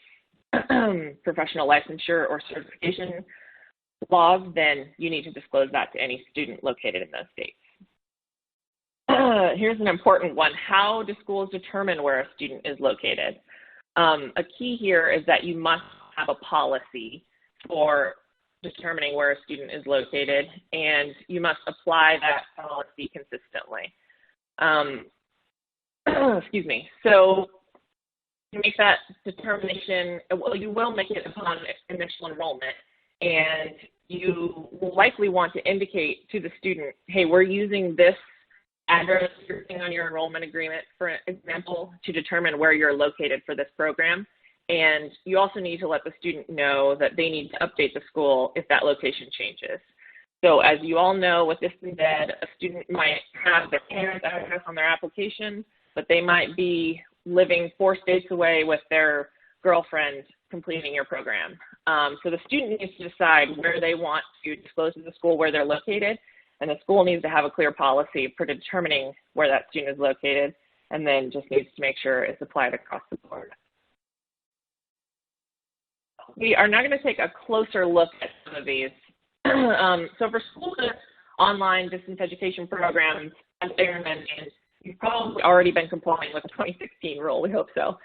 professional licensure or certification laws, then you need to disclose that to any student located in those states. Here's an important one. How do schools determine where a student is located? A key here is that you must have a policy for determining where a student is located, and you must apply that policy consistently. Excuse me. So to make that determination, well, you will make it upon initial enrollment, and you will likely want to indicate to the student, hey, we're using this address on your enrollment agreement, for example, to determine where you're located for this program. And you also need to let the student know that they need to update the school if that location changes. So as you all know, with this embed, a student might have their parents' address on their application, but they might be living 4 states away with their girlfriend completing your program. So the student needs to decide where they want to disclose to the school where they're located, and the school needs to have a clear policy for determining where that student is located, and then just needs to make sure it's applied across the board. We are now going to take a closer look at some of these. So for schools with online distance education programs, as Erin mentioned, you've probably already been complying with the 2016 rule, we hope so,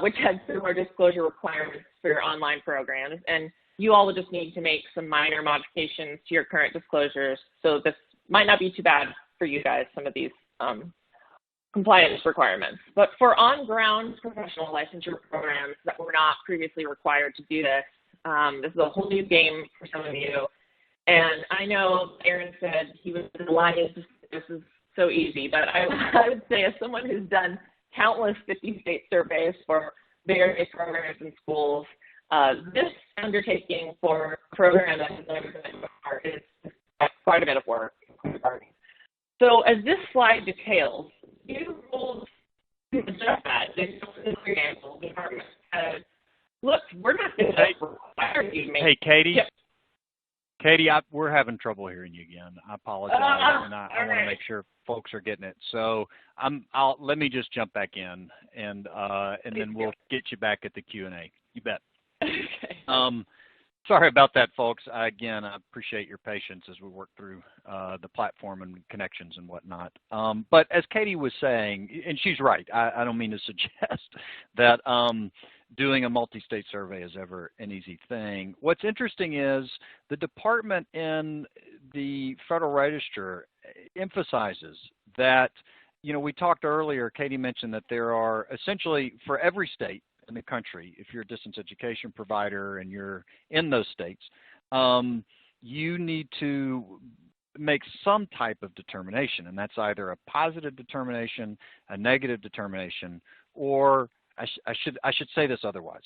which had similar disclosure requirements for your online programs. And you all will just need to make some minor modifications to your current disclosures. So this might not be too bad for you guys, some of these compliance requirements. But for on-ground professional licensure programs that were not previously required to do this, this is a whole new game for some of you. And I know Erin said he was delighted, this is so easy, but I would say as someone who's done countless 50-state surveys for various programs and schools. This undertaking for a program that has never been before is quite a bit of work. So as this slide details, new rules to adjust that. For example, the department says, look, we're not going to require you to make... Hey, Katie? Yep. Katie, we're having trouble hearing you again. I apologize, and I want to make sure folks are getting it. So let me just jump back in, and then we'll get you back at the Q&A. You bet. Okay. Sorry about that, folks. Again, I appreciate your patience as we work through the platform and connections and whatnot. But as Katie was saying, and she's right, I don't mean to suggest that doing a multi-state survey is ever an easy thing. What's interesting is the department in the Federal Register emphasizes that, you know, we talked earlier, Katie mentioned that there are essentially for every state in the country, if you're a distance education provider and you're in those states, you need to make some type of determination, and that's either a positive determination, a negative determination, or I should say this otherwise.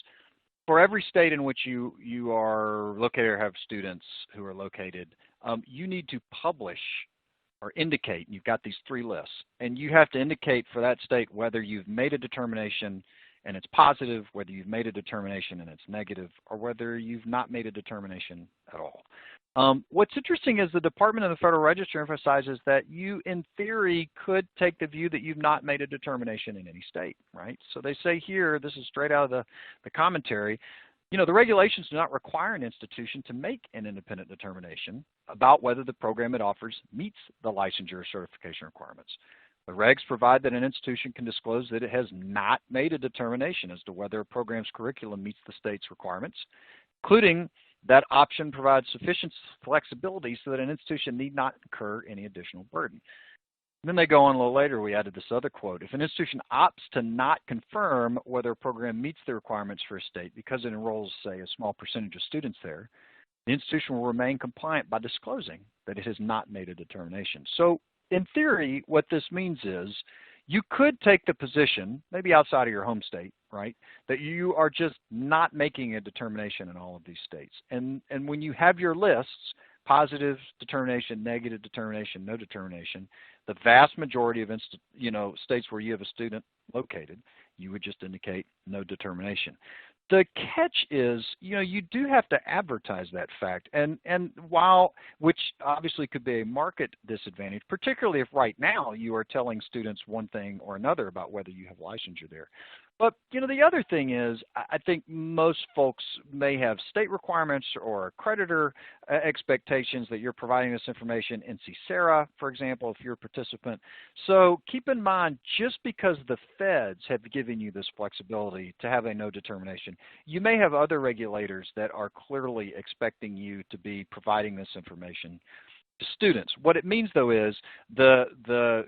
For every state in which you are located or have students who are located, you need to publish or indicate, you've got these three lists, and you have to indicate for that state whether you've made a determination and it's positive, whether you've made a determination and it's negative, or whether you've not made a determination at all. What's interesting is the Department of the Federal Register emphasizes that you, in theory, could take the view that you've not made a determination in any state, right? So they say here, this is straight out of the commentary, you know, the regulations do not require an institution to make an independent determination about whether the program it offers meets the licensure certification requirements. The regs provide that an institution can disclose that it has not made a determination as to whether a program's curriculum meets the state's requirements, including that option provides sufficient flexibility so that an institution need not incur any additional burden. And then they go on a little later, we added this other quote. If an institution opts to not confirm whether a program meets the requirements for a state because it enrolls, say, a small percentage of students there, the institution will remain compliant by disclosing that it has not made a determination. So in theory, what this means is you could take the position, maybe outside of your home state, right, that you are just not making a determination in all of these states. And when you have your lists, positive determination, negative determination, no determination, the vast majority of states where you have a student located, you would just indicate no determination. The catch is, you know, you do have to advertise that fact, and which obviously could be a market disadvantage, particularly if right now you are telling students one thing or another about whether you have licensure there. But, you know, the other thing is, I think most folks may have state requirements or accreditor expectations that you're providing this information, NC-SARA, for example, if you're a participant. So keep in mind, just because the feds have given you this flexibility to have a no determination, you may have other regulators that are clearly expecting you to be providing this information to students. What it means, though, is the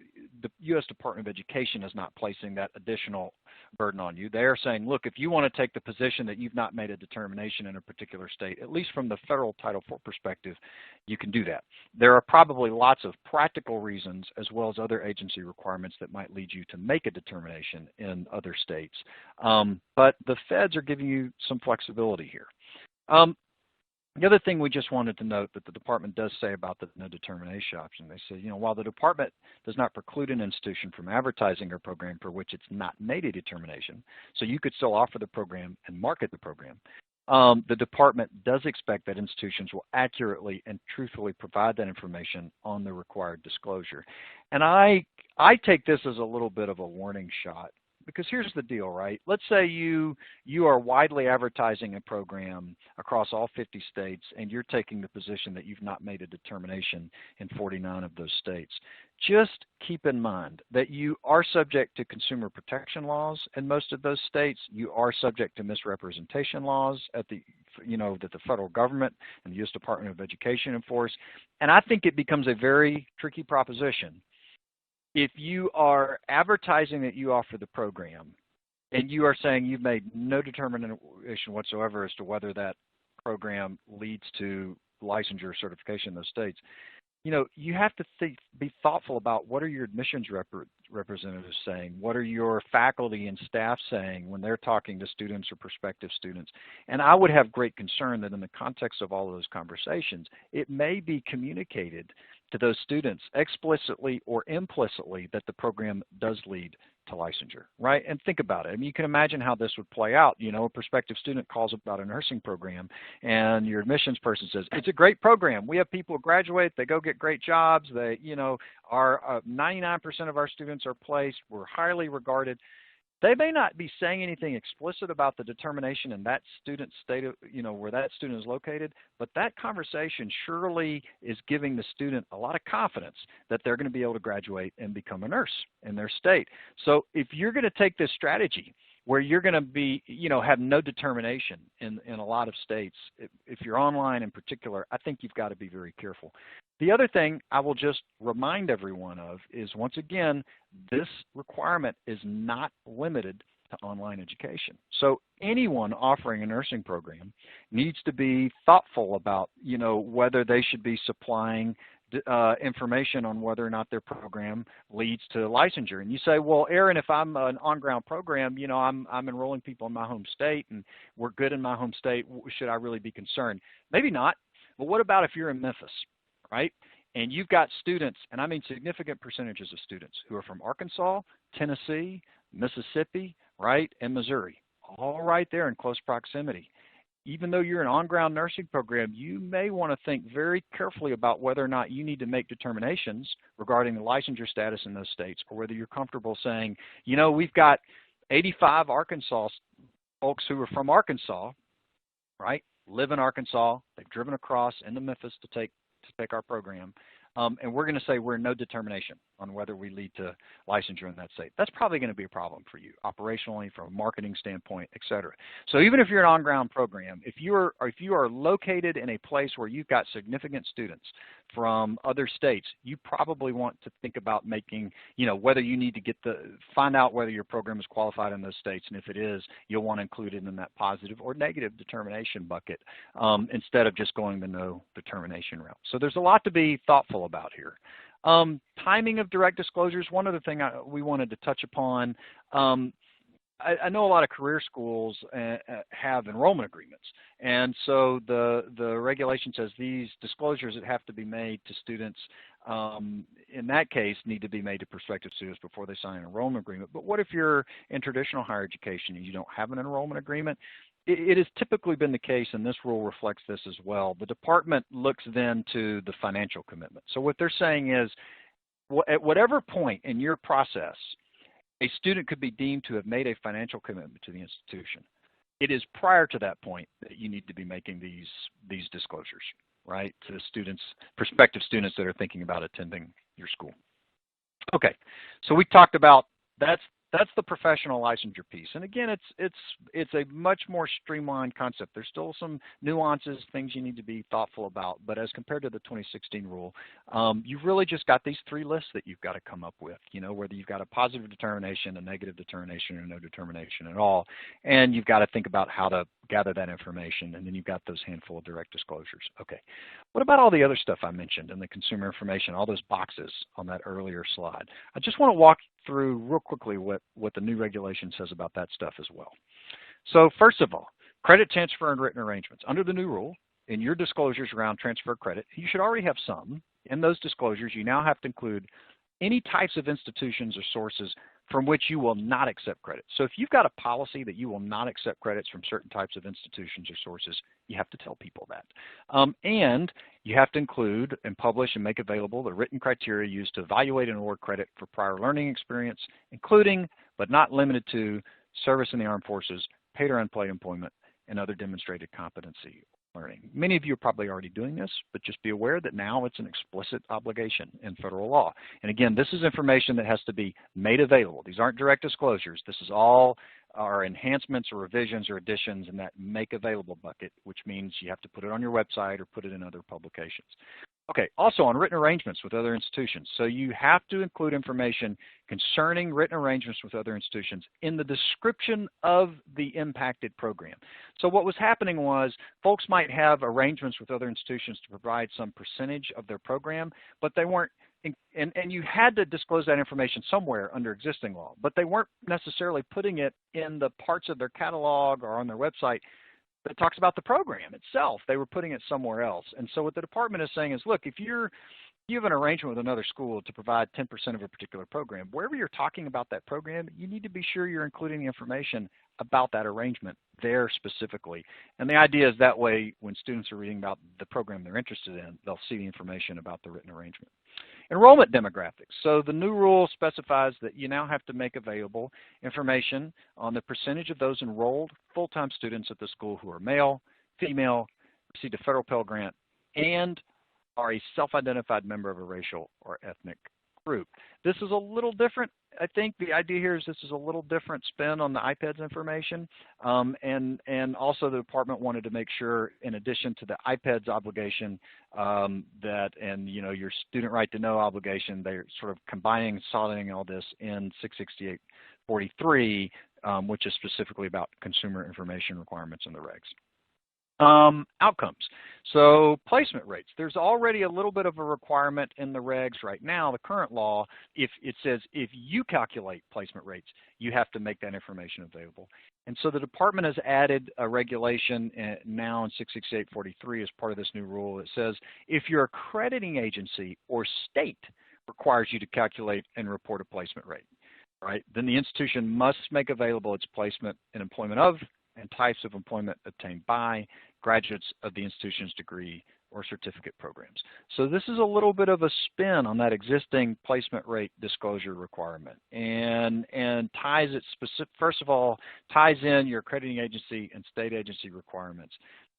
U.S. Department of Education is not placing that additional burden on you. They are saying, look, if you want to take the position that you've not made a determination in a particular state, at least from the federal Title IV perspective, you can do that. There are probably lots of practical reasons as well as other agency requirements that might lead you to make a determination in other states. But the feds are giving you some flexibility here. The other thing we just wanted to note that the department does say about the no determination option, they say, you know, while the department does not preclude an institution from advertising a program for which it's not made a determination, so you could still offer the program and market the program, the department does expect that institutions will accurately and truthfully provide that information on the required disclosure. And I take this as a little bit of a warning shot. Because here's the deal, right? Let's say you are widely advertising a program across all 50 states and you're taking the position that you've not made a determination in 49 of those states. Just keep in mind that you are subject to consumer protection laws in most of those states. You are subject to misrepresentation laws at that the federal government and the U.S. Department of Education enforce. And I think it becomes a very tricky proposition if you are advertising that you offer the program and you are saying you've made no determination whatsoever as to whether that program leads to licensure certification in those states, you have to be thoughtful about what are your admissions representatives saying, what are your faculty and staff saying when they're talking to students or prospective students. And I would have great concern that in the context of all of those conversations, it may be communicated to those students explicitly or implicitly that the program does lead to licensure, right? And think about it. I mean, you can imagine how this would play out. A prospective student calls about a nursing program and your admissions person says, it's a great program. We have people graduate, they go get great jobs. They, our 99% of our students are placed. We're highly regarded. They may not be saying anything explicit about the determination in that student's state of, where that student is located, but that conversation surely is giving the student a lot of confidence that they're going to be able to graduate and become a nurse in their state. So if you're going to take this strategy where you're going to be, have no determination in a lot of states, if you're online in particular, I think you've got to be very careful. The other thing I will just remind everyone of is, once again, this requirement is not limited to online education. So anyone offering a nursing program needs to be thoughtful about, whether they should be supplying information on whether or not their program leads to licensure. And you say, well, Aaron, if I'm an on-ground program, I'm enrolling people in my home state and we're good in my home state, should I really be concerned? Maybe not. But what about if you're in Memphis, right? And you've got students, and I mean significant percentages of students who are from Arkansas, Tennessee, Mississippi, right, and Missouri, all right there in close proximity. Even though you're an on-ground nursing program, you may want to think very carefully about whether or not you need to make determinations regarding the licensure status in those states, or whether you're comfortable saying, we've got 85 Arkansas folks who are from Arkansas, right, live in Arkansas, they've driven across into Memphis to take our program, and we're going to say we're no determination on whether we lead to licensure in that state. That's probably going to be a problem for you operationally, from a marketing standpoint, et cetera. So even if you're an on-ground program, if you are located in a place where you've got significant students from other states, you probably want to think about making, whether you need to find out whether your program is qualified in those states, and if it is, you'll want to include it in that positive or negative determination bucket instead of just going the no determination route. So there's a lot to be thoughtful about here. Timing of direct disclosures, one other thing we wanted to touch upon. I know a lot of career schools have enrollment agreements, and so the regulation says these disclosures that have to be made to students in that case need to be made to prospective students before they sign an enrollment agreement. But what if you're in traditional higher education and you don't have an enrollment agreement? It has typically been the case, and this rule reflects this as well. The department looks then to the financial commitment. So what they're saying is, at whatever point in your process, a student could be deemed to have made a financial commitment to the institution, it is prior to that point that you need to be making these disclosures, right, to students, prospective students that are thinking about attending your school. Okay, so we talked about that's the professional licensure piece. And again, it's a much more streamlined concept. There's still some nuances, things you need to be thoughtful about. But as compared to the 2016 rule, you've really just got these three lists that you've got to come up with, whether you've got a positive determination, a negative determination, or no determination at all. And you've got to think about how to gather that information. And then you've got those handful of direct disclosures. Okay. What about all the other stuff I mentioned in the consumer information, all those boxes on that earlier slide? I just want to walk through real quickly what the new regulation says about that stuff as well. So first of all, credit transfer and written arrangements. Under the new rule, in your disclosures around transfer of credit, you should already have some. In those disclosures, you now have to include any types of institutions or sources from which you will not accept credit. So if you've got a policy that you will not accept credits from certain types of institutions or sources, you have to tell people that. And you have to include and publish and make available the written criteria used to evaluate and award credit for prior learning experience, including but not limited to service in the armed forces, paid or unpaid employment, and other demonstrated competency learning. Many of you are probably already doing this, but just be aware that now it's an explicit obligation in federal law. And again, this is information that has to be made available. These aren't direct disclosures. This is all our enhancements or revisions or additions in that make available bucket, which means you have to put it on your website or put it in other publications. Okay, also on written arrangements with other institutions. So you have to include information concerning written arrangements with other institutions in the description of the impacted program. So what was happening was folks might have arrangements with other institutions to provide some percentage of their program, but they weren't, and you had to disclose that information somewhere under existing law, but they weren't necessarily putting it in the parts of their catalog or on their website that talks about the program itself. They were putting it somewhere else. And so what the department is saying is, look, if you have an arrangement with another school to provide 10% of a particular program, wherever you're talking about that program, you need to be sure you're including the information about that arrangement there specifically. And the idea is that way when students are reading about the program they're interested in, they'll see the information about the written arrangement. Enrollment demographics. So the new rule specifies that you now have to make available information on the percentage of those enrolled full-time students at the school who are male, female, received a federal Pell Grant, and are a self-identified member of a racial or ethnic group. This is a little different. I think the idea here is this is a little different spin on the IPEDS information, and also the department wanted to make sure, in addition to the IPEDS obligation, that and your student right to know obligation, they're sort of combining, consolidating all this in 668-43, which is specifically about consumer information requirements in the regs. Outcomes. So placement rates. There's already a little bit of a requirement in the regs right now, the current law, if it says if you calculate placement rates, you have to make that information available. And so the department has added a regulation now in 668-43 as part of this new rule. It says if your accrediting agency or state requires you to calculate and report a placement rate, right, then the institution must make available its placement and employment of and types of employment obtained by graduates of the institution's degree or certificate programs. So this is a little bit of a spin on that existing placement rate disclosure requirement, and ties it first of all, ties in your accrediting agency and state agency requirements,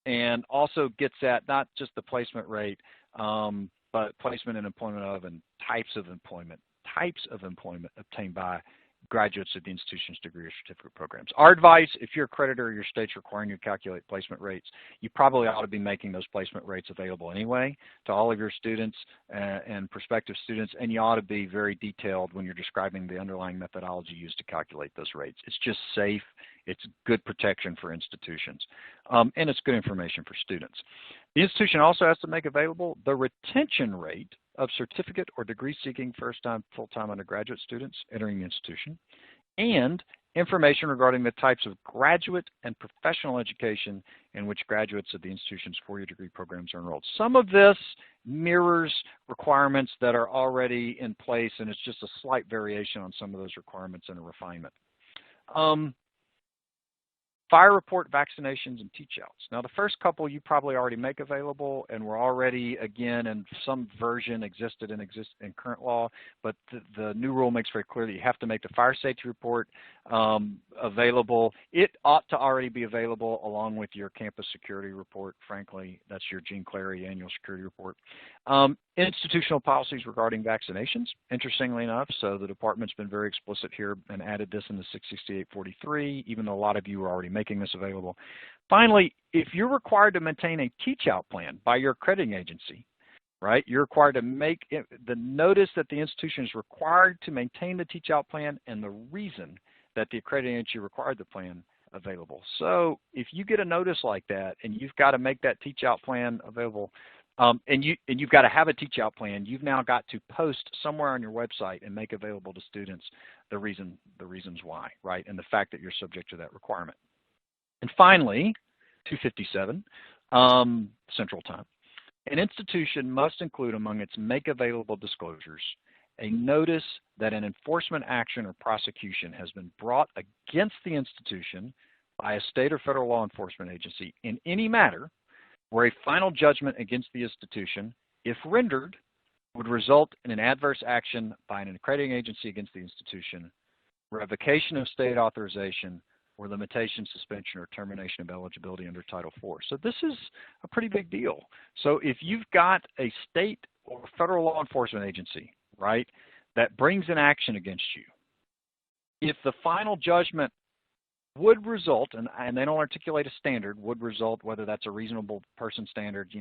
and also gets at not just the placement rate, but placement and employment of and types of employment obtained by graduates of the institution's degree or certificate programs. Our advice, if your accreditor or your state's requiring you to calculate placement rates, you probably ought to be making those placement rates available anyway to all of your students and prospective students, and you ought to be very detailed when you're describing the underlying methodology used to calculate those rates. It's just safe, it's good protection for institutions, and it's good information for students. The institution also has to make available the retention rate of certificate or degree-seeking first-time, full-time undergraduate students entering the institution, and information regarding the types of graduate and professional education in which graduates of the institution's four-year degree programs are enrolled. Some of this mirrors requirements that are already in place, and it's just a slight variation on some of those requirements and a refinement. Fire report, vaccinations, and teach-outs. Now, the first couple you probably already make available, and were already, again, in some version existed in current law, but the new rule makes very clear that you have to make the fire safety report available. It ought to already be available along with your campus security report, frankly. That's your Gene Clary annual security report. Institutional policies regarding vaccinations, interestingly enough, so the department's been very explicit here and added this in the 668-43, even though a lot of you are already making this available. Finally, if you're required to maintain a teach-out plan by your accrediting agency, right, you're required to make the notice that the institution is required to maintain the teach-out plan and the reason that the accrediting agency required the plan available. So if you get a notice like that and you've got to make that teach-out plan available, and you've got to have a teach-out plan, you've now got to post somewhere on your website and make available to students the reasons why, right, and the fact that you're subject to that requirement. And finally, 257, Central Time. An institution must include among its make available disclosures a notice that an enforcement action or prosecution has been brought against the institution by a state or federal law enforcement agency in any matter where a final judgment against the institution, if rendered, would result in an adverse action by an accrediting agency against the institution, revocation of state authorization, or limitation, suspension, or termination of eligibility under Title IV. So this is a pretty big deal. So if you've got a state or federal law enforcement agency, right, that brings an action against you, if the final judgment would result, and they don't articulate a standard, would result, whether that's a reasonable person standard,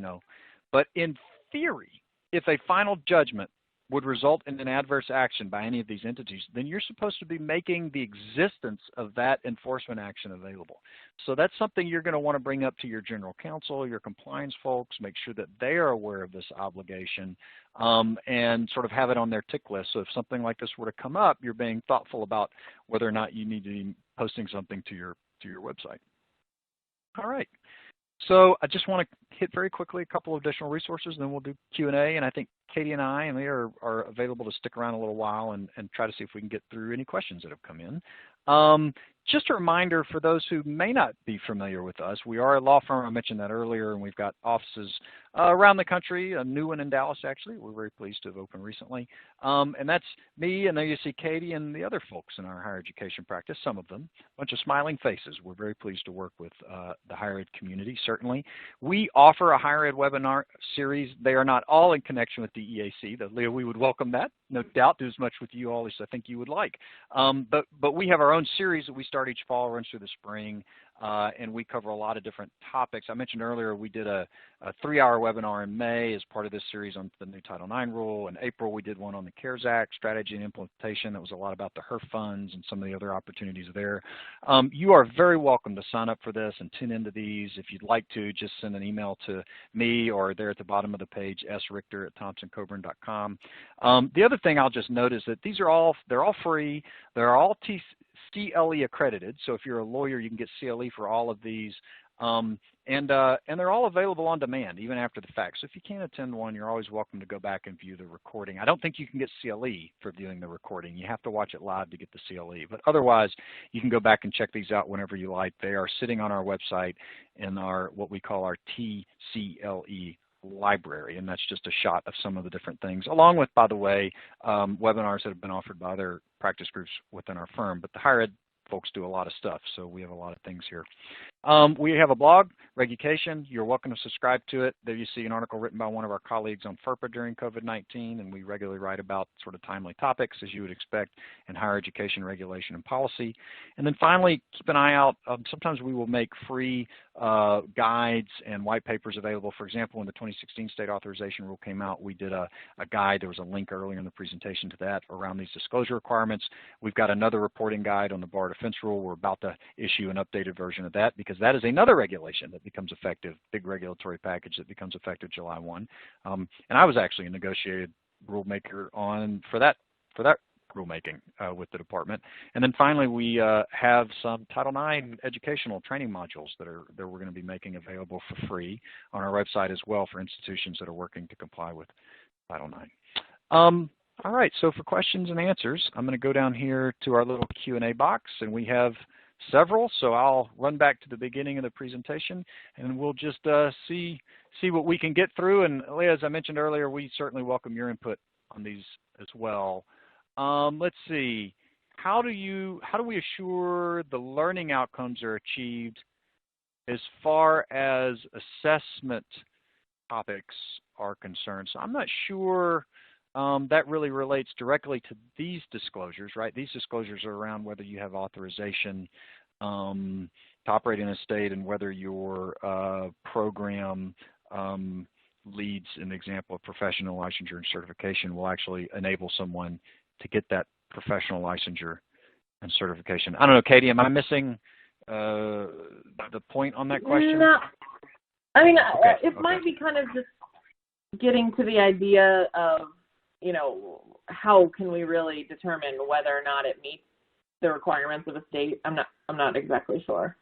but in theory, if a final judgment would result in an adverse action by any of these entities, then you're supposed to be making the existence of that enforcement action available. So that's something you're going to want to bring up to your general counsel, your compliance folks, make sure that they are aware of this obligation, and sort of have it on their tick list. So if something like this were to come up, you're being thoughtful about whether or not you need to be posting something to your website. All right. So I just want to hit very quickly a couple of additional resources, and then we'll do Q&A. And I think Katie and I and Leah are available to stick around a little while and try to see if we can get through any questions that have come in. Just a reminder for those who may not be familiar with us, we are a law firm. I mentioned that earlier, and we've got offices around the country, a new one in Dallas, actually. We're very pleased to have opened recently. And that's me, and there you see Katie and the other folks in our higher education practice, some of them, a bunch of smiling faces. We're very pleased to work with the higher ed community, certainly. We offer a higher ed webinar series. They are not all in connection with DEAC. Leah, we would welcome that. No doubt, do as much with you all as I think you would like. But we have our own series that we start each fall, runs through the spring, and we cover a lot of different topics. I mentioned earlier we did a 3-hour webinar in May as part of this series on the new Title IX rule. In April, we did one on the CARES Act, strategy and implementation. That was a lot about the HERF funds and some of the other opportunities there. You are very welcome to sign up for this and tune into these. If you'd like to, just send an email to me or there at the bottom of the page, srichter@thompsoncoburn.com. The other thing I'll just note is that they're all free. They're all CLE accredited, so if you're a lawyer, you can get CLE for all of these, and they're all available on demand, even after the fact. So if you can't attend one, you're always welcome to go back and view the recording. I don't think you can get CLE for viewing the recording. You have to watch it live to get the CLE, but otherwise, you can go back and check these out whenever you like. They are sitting on our website in our what we call our TCLE library, and that's just a shot of some of the different things, along with, by the way, webinars that have been offered by other practice groups within our firm. But the higher ed folks do a lot of stuff, so we have a lot of things here. We have a blog, Regucation. You're welcome to subscribe to it. There you see an article written by one of our colleagues on FERPA during COVID-19, and we regularly write about sort of timely topics, as you would expect, in higher education regulation and policy. And then finally, keep an eye out. Sometimes we will make free guides and white papers available. For example, when the 2016 state authorization rule came out, we did a guide. There was a link earlier in the presentation to that around these disclosure requirements. We've got another reporting guide on the bar defense rule. We're about to issue an updated version of that because that is another regulation that becomes effective, big regulatory package that becomes effective July 1. And I was actually a negotiated rulemaker for that rulemaking with the department. And then finally, we have some Title IX educational training modules that we're going to be making available for free on our website as well for institutions that are working to comply with Title IX. All right, so for questions and answers, I'm going to go down here to our little Q&A box, and we have several, so I'll run back to the beginning of the presentation, and we'll just see what we can get through. And Leah, as I mentioned earlier, we certainly welcome your input on these as well. Let's see, how do we assure the learning outcomes are achieved as far as assessment topics are concerned? So I'm not sure that really relates directly to these disclosures, right? These disclosures are around whether you have authorization to operate in a state and whether your program leads an example of professional licensure and certification will actually enable someone to get that professional licensure and certification. I don't know, Katie, am I missing the point on that question? No. I mean, Okay. It might be kind of just getting to the idea of, how can we really determine whether or not it meets the requirements of a state? I'm not exactly sure.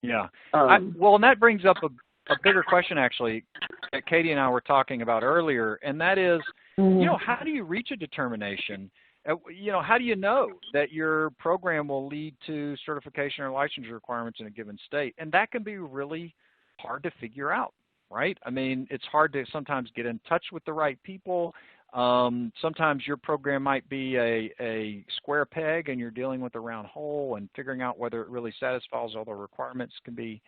Yeah. Well, and that brings up a bigger question, actually, that Katie and I were talking about earlier, and that is, how do you reach a determination? How do you know that your program will lead to certification or licensure requirements in a given state? And that can be really hard to figure out, right? I mean, it's hard to sometimes get in touch with the right people. Sometimes your program might be a square peg and you're dealing with a round hole, and figuring out whether it really satisfies all the requirements can be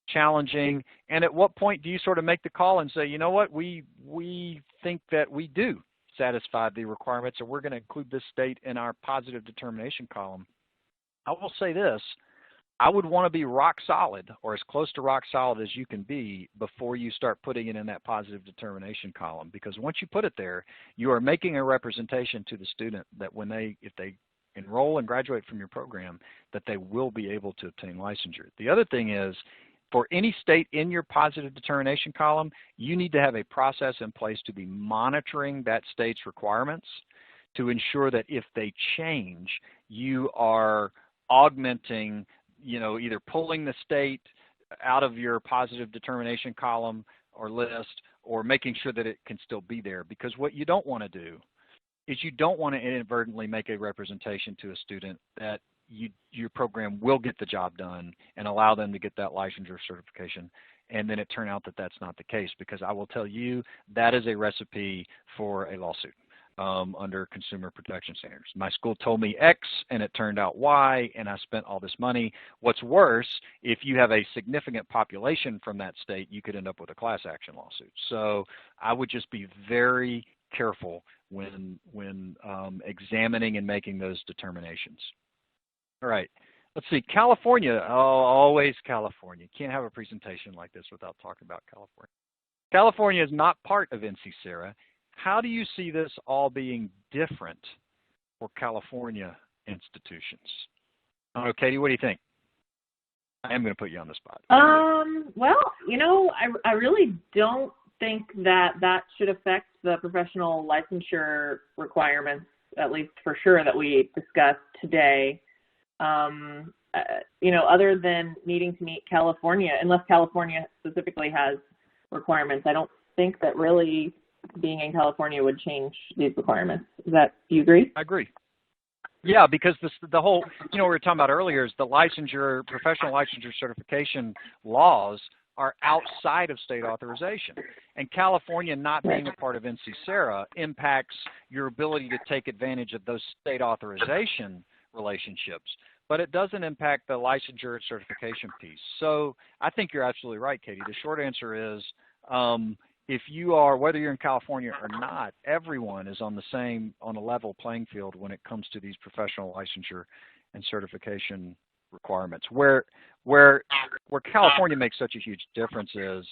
challenging. And at what point do you sort of make the call and say, you know what, we think that we do satisfy the requirements, and we're going to include this state in our positive determination column? I will say this, I would want to be rock solid, or as close to rock solid as you can be, before you start putting it in that positive determination column. Because once you put it there, you are making a representation to the student that if they enroll and graduate from your program, that they will be able to obtain licensure. The other thing is, for any state in your positive determination column, you need to have a process in place to be monitoring that state's requirements to ensure that if they change, you are augmenting, either pulling the state out of your positive determination column or list, or making sure that it can still be there. Because what you don't want to do is you don't want to inadvertently make a representation to a student that your program will get the job done and allow them to get that licensure certification, and then it turn out that that's not the case. Because I will tell you, that is a recipe for a lawsuit under consumer protection standards. My school told me X and it turned out Y, and I spent all this money. What's worse, if you have a significant population from that state, you could end up with a class action lawsuit. So I would just be very careful when examining and making those determinations. All right, let's see, California. Oh, always California. Can't have a presentation like this without talking about California. California is not part of NC-SARA. How do you see this all being different for California institutions? I don't know, Katie, what do you think? I am going to put you on the spot. Well, I really don't think that should affect the professional licensure requirements, at least for sure, that we discussed today. Other than needing to meet California, unless California specifically has requirements, I don't think that really being in California would change these requirements. Do you agree? I agree. Yeah, because the whole, we were talking about earlier, is the licensure, professional licensure certification laws are outside of state authorization. And California not being a part of NC-SARA impacts your ability to take advantage of those state authorization relationships. But it doesn't impact the licensure certification piece. So I think you're absolutely right, Katie. The short answer is, if you are, whether you're in California or not, everyone is on a level playing field when it comes to these professional licensure and certification requirements. Where California makes such a huge difference is,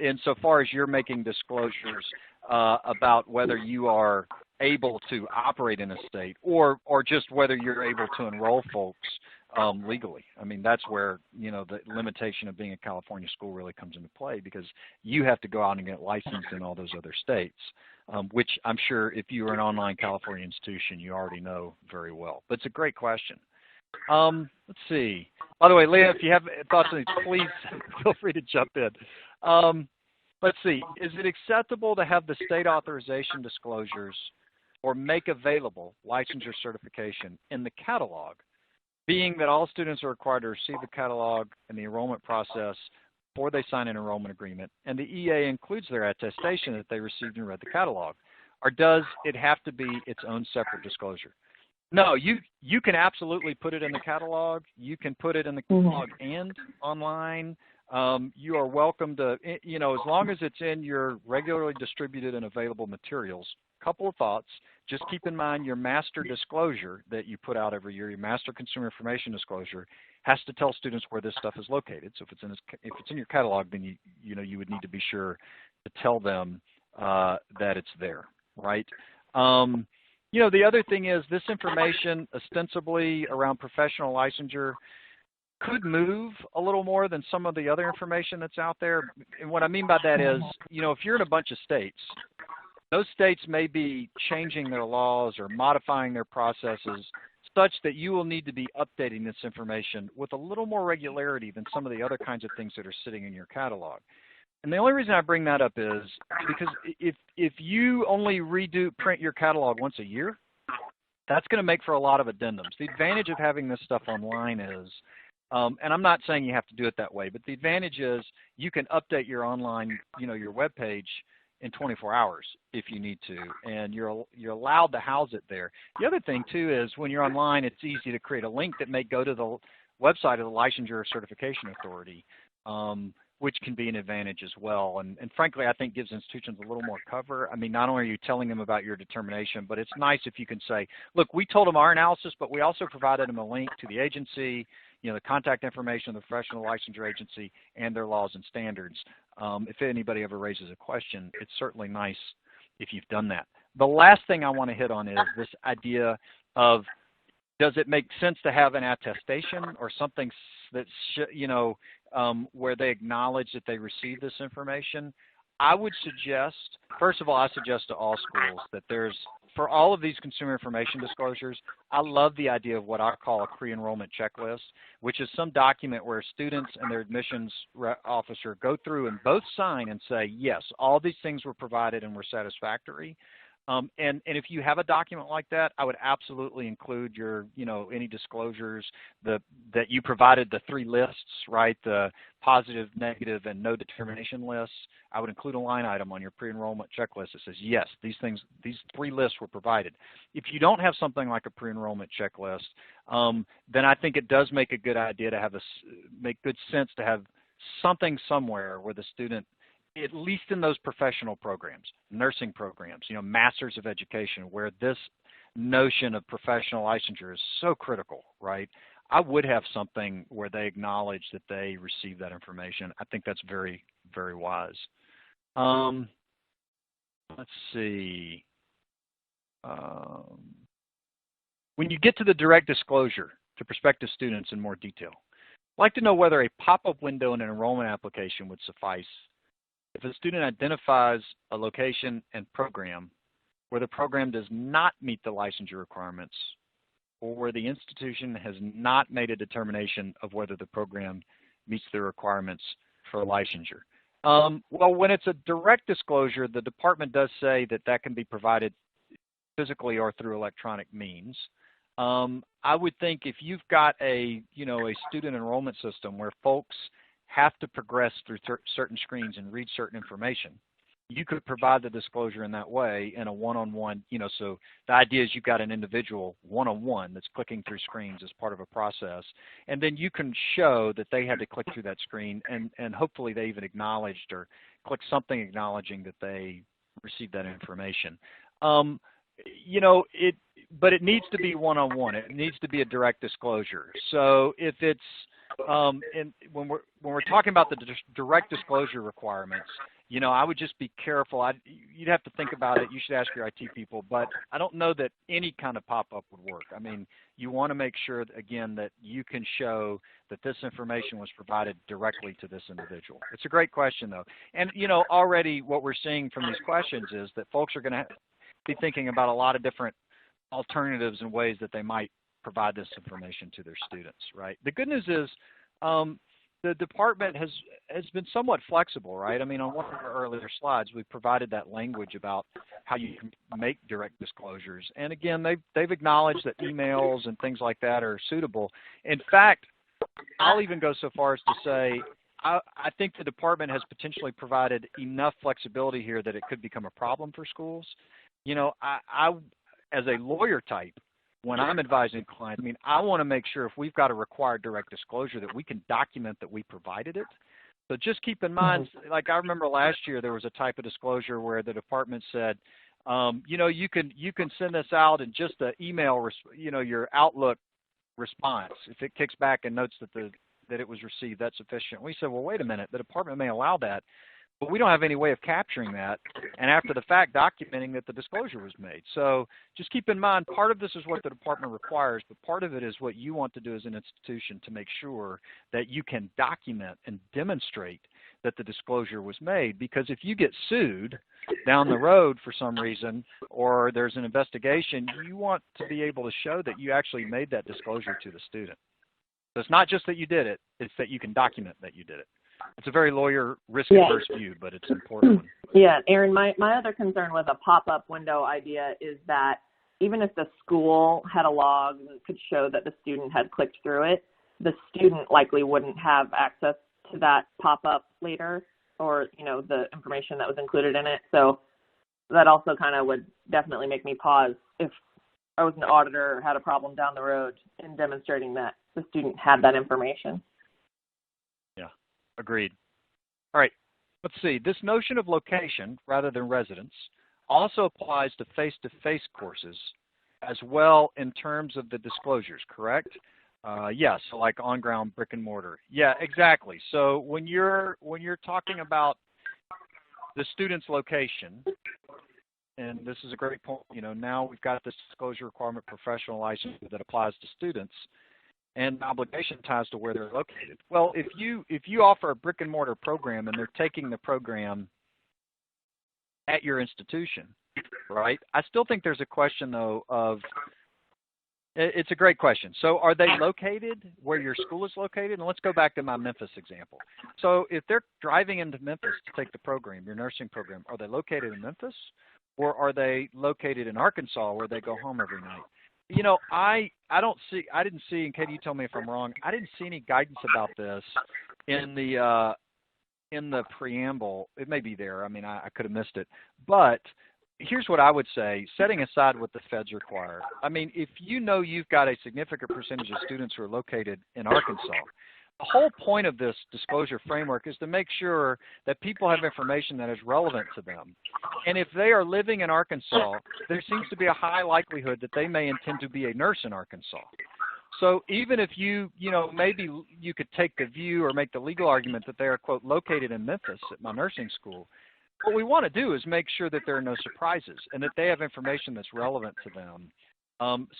insofar as you're making disclosures about whether you are able to operate in a state, or just whether you're able to enroll folks legally. I mean, that's where, the limitation of being a California school really comes into play, because you have to go out and get licensed in all those other states, which I'm sure if you were an online California institution, you already know very well. But it's a great question. Let's see. By the way, Leah, if you have thoughts on these, please feel free to jump in. Let's see. Is it acceptable to have the state authorization disclosures or make available licensure certification in the catalog, being that all students are required to receive the catalog and the enrollment process before they sign an enrollment agreement, and the EA includes their attestation that they received and read the catalog? Or does it have to be its own separate disclosure? No, you can absolutely put it in the catalog. You can put it in the catalog and online. You are welcome to, as long as it's in your regularly distributed and available materials. Couple of thoughts. Just keep in mind your master disclosure that you put out every year, your master consumer information disclosure, has to tell students where this stuff is located. So if it's in your catalog, then you would need to be sure to tell them that it's there, right? The other thing is, this information ostensibly around professional licensure could move a little more than some of the other information that's out there. And what I mean by that is, if you're in a bunch of states, those states may be changing their laws or modifying their processes such that you will need to be updating this information with a little more regularity than some of the other kinds of things that are sitting in your catalog. And the only reason I bring that up is because if you only print your catalog once a year, that's going to make for a lot of addendums. The advantage of having this stuff online is, and I'm not saying you have to do it that way, but the advantage is you can update your online, your web page in 24 hours if you need to, and you're allowed to house it there. The other thing too is, when you're online, it's easy to create a link that may go to the website of the Licensure Certification Authority, which can be an advantage as well. And frankly, I think gives institutions a little more cover. I mean, not only are you telling them about your determination, but it's nice if you can say, look, we told them our analysis, but we also provided them a link to the agency, the contact information of the professional licensure agency and their laws and standards. If anybody ever raises a question, it's certainly nice if you've done that. The last thing I want to hit on is this idea of, does it make sense to have an attestation or something that, where they acknowledge that they received this information? I would suggest, first of all, I suggest to all schools that for all of these consumer information disclosures, I love the idea of what I call a pre-enrollment checklist, which is some document where students and their admissions officer go through and both sign and say, yes, all these things were provided and were satisfactory. And if you have a document like that, I would absolutely include your, any disclosures that you provided, the 3 lists, right? The positive, negative, and no determination lists. I would include a line item on your pre-enrollment checklist that says, yes, these 3 lists were provided. If you don't have something like a pre-enrollment checklist, then I think it does make a good idea to make good sense to have something somewhere where the student, at least in those professional programs, nursing programs, masters of education, where this notion of professional licensure is so critical, right? I would have something where they acknowledge that they received that information. I think that's very, very wise. Let's see. When you get to the direct disclosure to prospective students in more detail, I'd like to know whether a pop-up window in an enrollment application would suffice if a student identifies a location and program where the program does not meet the licensure requirements, or where the institution has not made a determination of whether the program meets the requirements for licensure. Well, when it's a direct disclosure, the department does say that can be provided physically or through electronic means. I would think if you've got a student enrollment system where folks have to progress through certain screens and read certain information, you could provide the disclosure in that way in a one-on-one, so the idea is you've got an individual one-on-one that's clicking through screens as part of a process, and then you can show that they had to click through that screen and hopefully they even acknowledged or clicked something acknowledging that they received that information. But it needs to be one-on-one. It needs to be a direct disclosure. So if it's when we're talking about the direct disclosure requirements, I would just be careful. You'd have to think about it. You should ask your IT people, but I don't know that any kind of pop-up would work. I mean, you want to make sure, again, that you can show that this information was provided directly to this individual. It's a great question, though. And, already what we're seeing from these questions is that folks are going to be thinking about a lot of different alternatives and ways that they might provide this information to their students, right? The good news is the department has been somewhat flexible, right? I mean, on one of our earlier slides, we provided that language about how you can make direct disclosures. And again, they've acknowledged that emails and things like that are suitable. In fact, I'll even go so far as to say, I think the department has potentially provided enough flexibility here that it could become a problem for schools. I as a lawyer type, when I'm advising clients, I want to make sure if we've got a required direct disclosure that we can document that we provided it. So just keep in mind, like I remember last year there was a type of disclosure where the department said, you can send this out in just the email, your Outlook response. If it kicks back and notes that it was received, that's sufficient. We said, well, wait a minute, the department may allow that, but we don't have any way of capturing that and after the fact documenting that the disclosure was made. So just keep in mind, part of this is what the department requires, but part of it is what you want to do as an institution to make sure that you can document and demonstrate that the disclosure was made. Because if you get sued down the road for some reason or there's an investigation, you want to be able to show that you actually made that disclosure to the student. So it's not just that you did it, it's that you can document that you did it. It's a very lawyer risk-averse view, but it's an important one. Yeah, Aaron, my other concern with a pop-up window idea is that even if the school had a log that could show that the student had clicked through it, the student likely wouldn't have access to that pop-up later or, the information that was included in it. So that also kind of would definitely make me pause if I was an auditor or had a problem down the road in demonstrating that the student had that information. Yeah, agreed. All right, let's see. This notion of location rather than residence also applies to face-to-face courses as well in terms of the disclosures, correct? Yeah, so like on-ground brick and mortar. Yeah, exactly. So when you're talking about the student's location, and this is a great point, now we've got this disclosure requirement professional license that applies to students, and the obligation ties to where they're located. Well, if you offer a brick and mortar program and they're taking the program at your institution, right? I still think there's a question though of, it's a great question. So are they located where your school is located? And let's go back to my Memphis example. So if they're driving into Memphis to take the program, your nursing program, are they located in Memphis or are they located in Arkansas where they go home every night? I didn't see, and Katie, you tell me if I'm wrong, I didn't see any guidance about this in the preamble. It may be there. I mean, I could have missed it. But here's what I would say, setting aside what the feds require. I mean, if you've got a significant percentage of students who are located in Arkansas, the whole point of this disclosure framework is to make sure that people have information that is relevant to them. And if they are living in Arkansas, there seems to be a high likelihood that they may intend to be a nurse in Arkansas. So even if maybe you could take the view or make the legal argument that they are, quote, located in Memphis at my nursing school, what we want to do is make sure that there are no surprises and that they have information that's relevant to them.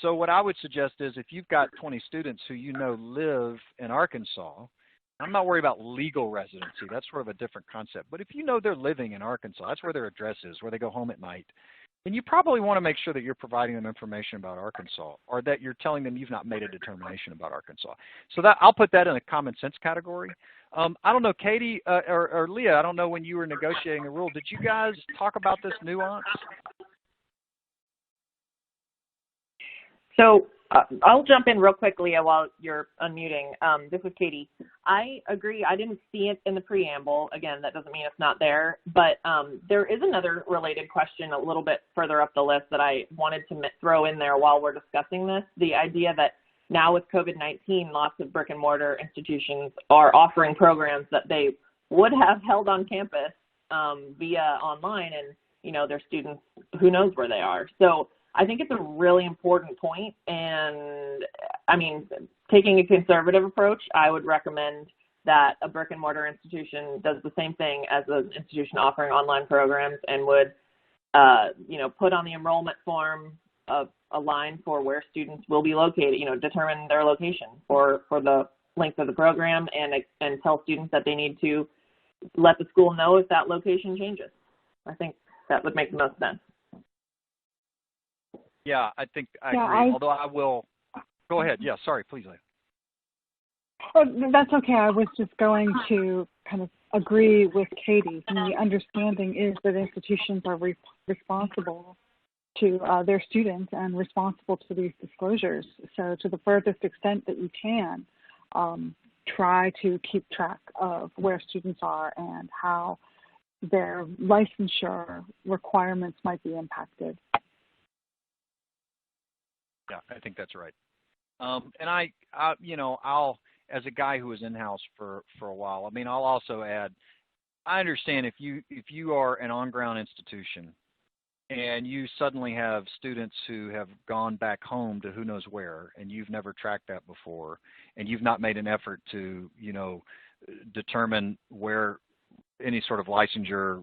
So what I would suggest is if you've got 20 students who live in Arkansas, I'm not worried about legal residency. That's sort of a different concept. But if they're living in Arkansas, that's where their address is, where they go home at night, then you probably want to make sure that you're providing them information about Arkansas or that you're telling them you've not made a determination about Arkansas. So that I'll put that in a common sense category. I don't know, Katie or Leah, I don't know when you were negotiating a rule. Did you guys talk about this nuance? So I'll jump in real quick, Leah, while you're unmuting. This is Katie. I agree. I didn't see it in the preamble. Again, that doesn't mean it's not there. But there is another related question a little bit further up the list that I wanted to throw in there while we're discussing this. The idea that now with COVID-19, lots of brick and mortar institutions are offering programs that they would have held on campus via online, and their students, who knows where they are. So I think it's a really important point, and I mean, taking a conservative approach, I would recommend that a brick and mortar institution does the same thing as an institution offering online programs and would, put on the enrollment form of a line for where students will be located, determine their location for the length of the program and tell students that they need to let the school know if that location changes. I think that would make the most sense. Yeah, I think I agree. Although I will go ahead. Yeah, sorry, please, Leah. Oh, that's okay. I was just going to kind of agree with Katie. The understanding is that institutions are responsible to their students and responsible to these disclosures. So to the furthest extent that you can, try to keep track of where students are and how their licensure requirements might be impacted. Yeah, I think that's right. And I'll, as a guy who was in-house for a while, I mean, I'll also add, I understand if you are an on-ground institution and you suddenly have students who have gone back home to who knows where, and you've never tracked that before, and you've not made an effort to, determine where any sort of licensure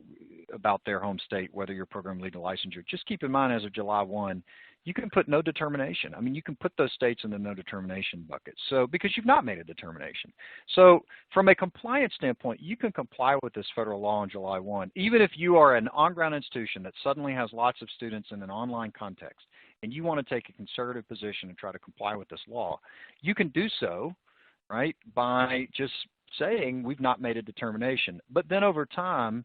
about their home state, whether your program legal licensure, just keep in mind as of July 1, you can put no determination. I mean, you can put those states in the no determination bucket. So because you've not made a determination. So from a compliance standpoint, you can comply with this federal law on July 1, even if you are an on-ground institution that suddenly has lots of students in an online context and you want to take a conservative position and try to comply with this law, you can do so, right, by just saying we've not made a determination. But then over time,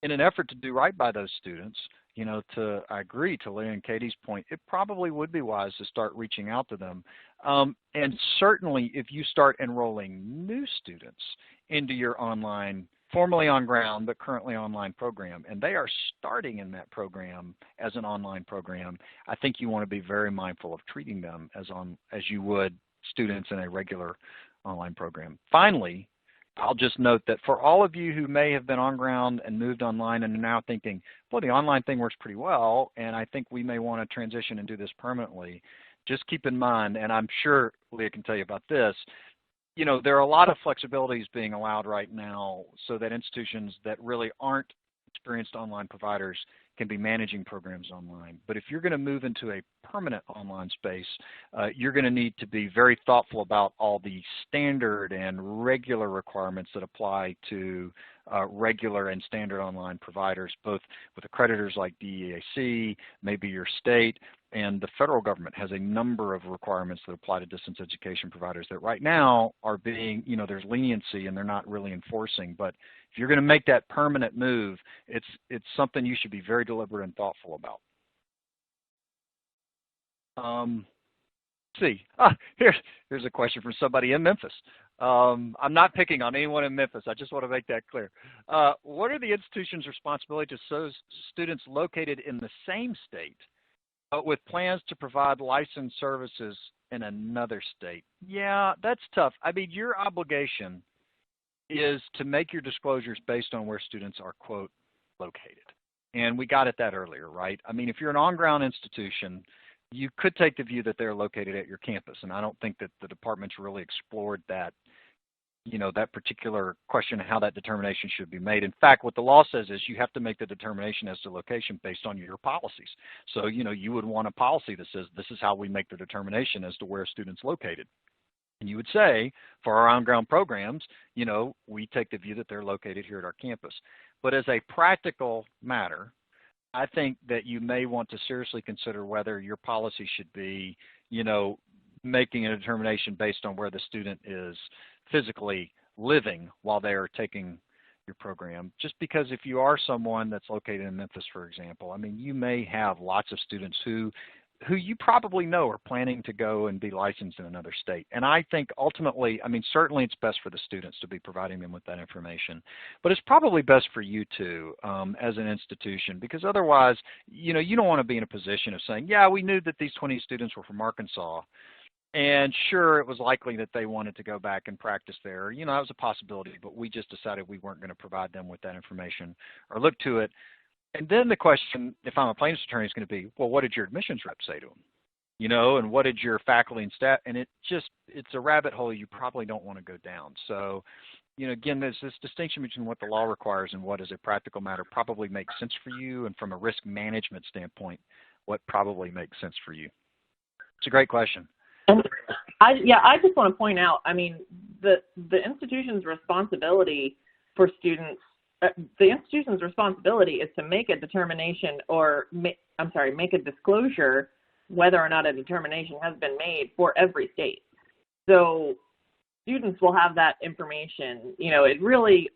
in an effort to do right by those students, I agree to Leah and Katie's point, it probably would be wise to start reaching out to them. And certainly if you start enrolling new students into your online, formerly on ground, but currently online program, and they are starting in that program as an online program, I think you want to be very mindful of treating them as you would students in a regular online program. Finally, I'll just note that for all of you who may have been on ground and moved online and are now thinking, well, the online thing works pretty well, and I think we may want to transition and do this permanently, just keep in mind, and I'm sure Leah can tell you about this, you know, there are a lot of flexibilities being allowed right now so that institutions that really aren't experienced online providers can be managing programs online. But if you're going to move into a permanent online space, you're going to need to be very thoughtful about all the standard and regular requirements that apply to regular and standard online providers, both with accreditors like DEAC, maybe your state, and the federal government has a number of requirements that apply to distance education providers that right now are being, you know, there's leniency and they're not really enforcing. But if you're going to make that permanent move, it's something you should be very deliberate and thoughtful about. Let's see. Here's a question from somebody in Memphis. I'm not picking on anyone in Memphis. I just want to make that clear. What are the institution's responsibility to those students located in the same state, but with plans to provide licensed services in another state? Yeah, that's tough. I mean, your obligation is to make your disclosures based on where students are, quote, located. And we got at that earlier, right? I mean, if you're an on-ground institution, you could take the view that they're located at your campus. And I don't think that the department's really explored that, you know, that particular question of how that determination should be made. In fact, what the law says is you have to make the determination as to location based on your policies. So, you know, you would want a policy that says this is how we make the determination as to where a student's located. And you would say, for our on-ground programs, you know, we take the view that they're located here at our campus. But as a practical matter, I think that you may want to seriously consider whether your policy should be, you know, making a determination based on where the student is physically living while they are taking your program. Just because if you are someone that's located in Memphis, for example, I mean, you may have lots of students who you probably know are planning to go and be licensed in another state. And I think ultimately, I mean, certainly it's best for the students to be providing them with that information, but it's probably best for you too, as an institution, because otherwise, you know, you don't want to be in a position of saying, yeah, we knew that these 20 students were from Arkansas, and sure, it was likely that they wanted to go back and practice there. You know, that was a possibility, but we just decided we weren't going to provide them with that information or look to it. And then the question, if I'm a plaintiff's attorney, is going to be, well, what did your admissions rep say to them? You know, and what did your faculty and staff, and it's a rabbit hole you probably don't want to go down. So, you know, again, there's this distinction between what the law requires and what as a practical matter probably makes sense for you, and from a risk management standpoint, what probably makes sense for you. It's a great question. And I just want to point out, I mean, the institution's responsibility for students, the institution's responsibility is to make a determination or, make a disclosure whether or not a determination has been made for every state. So students will have that information. You know, it really,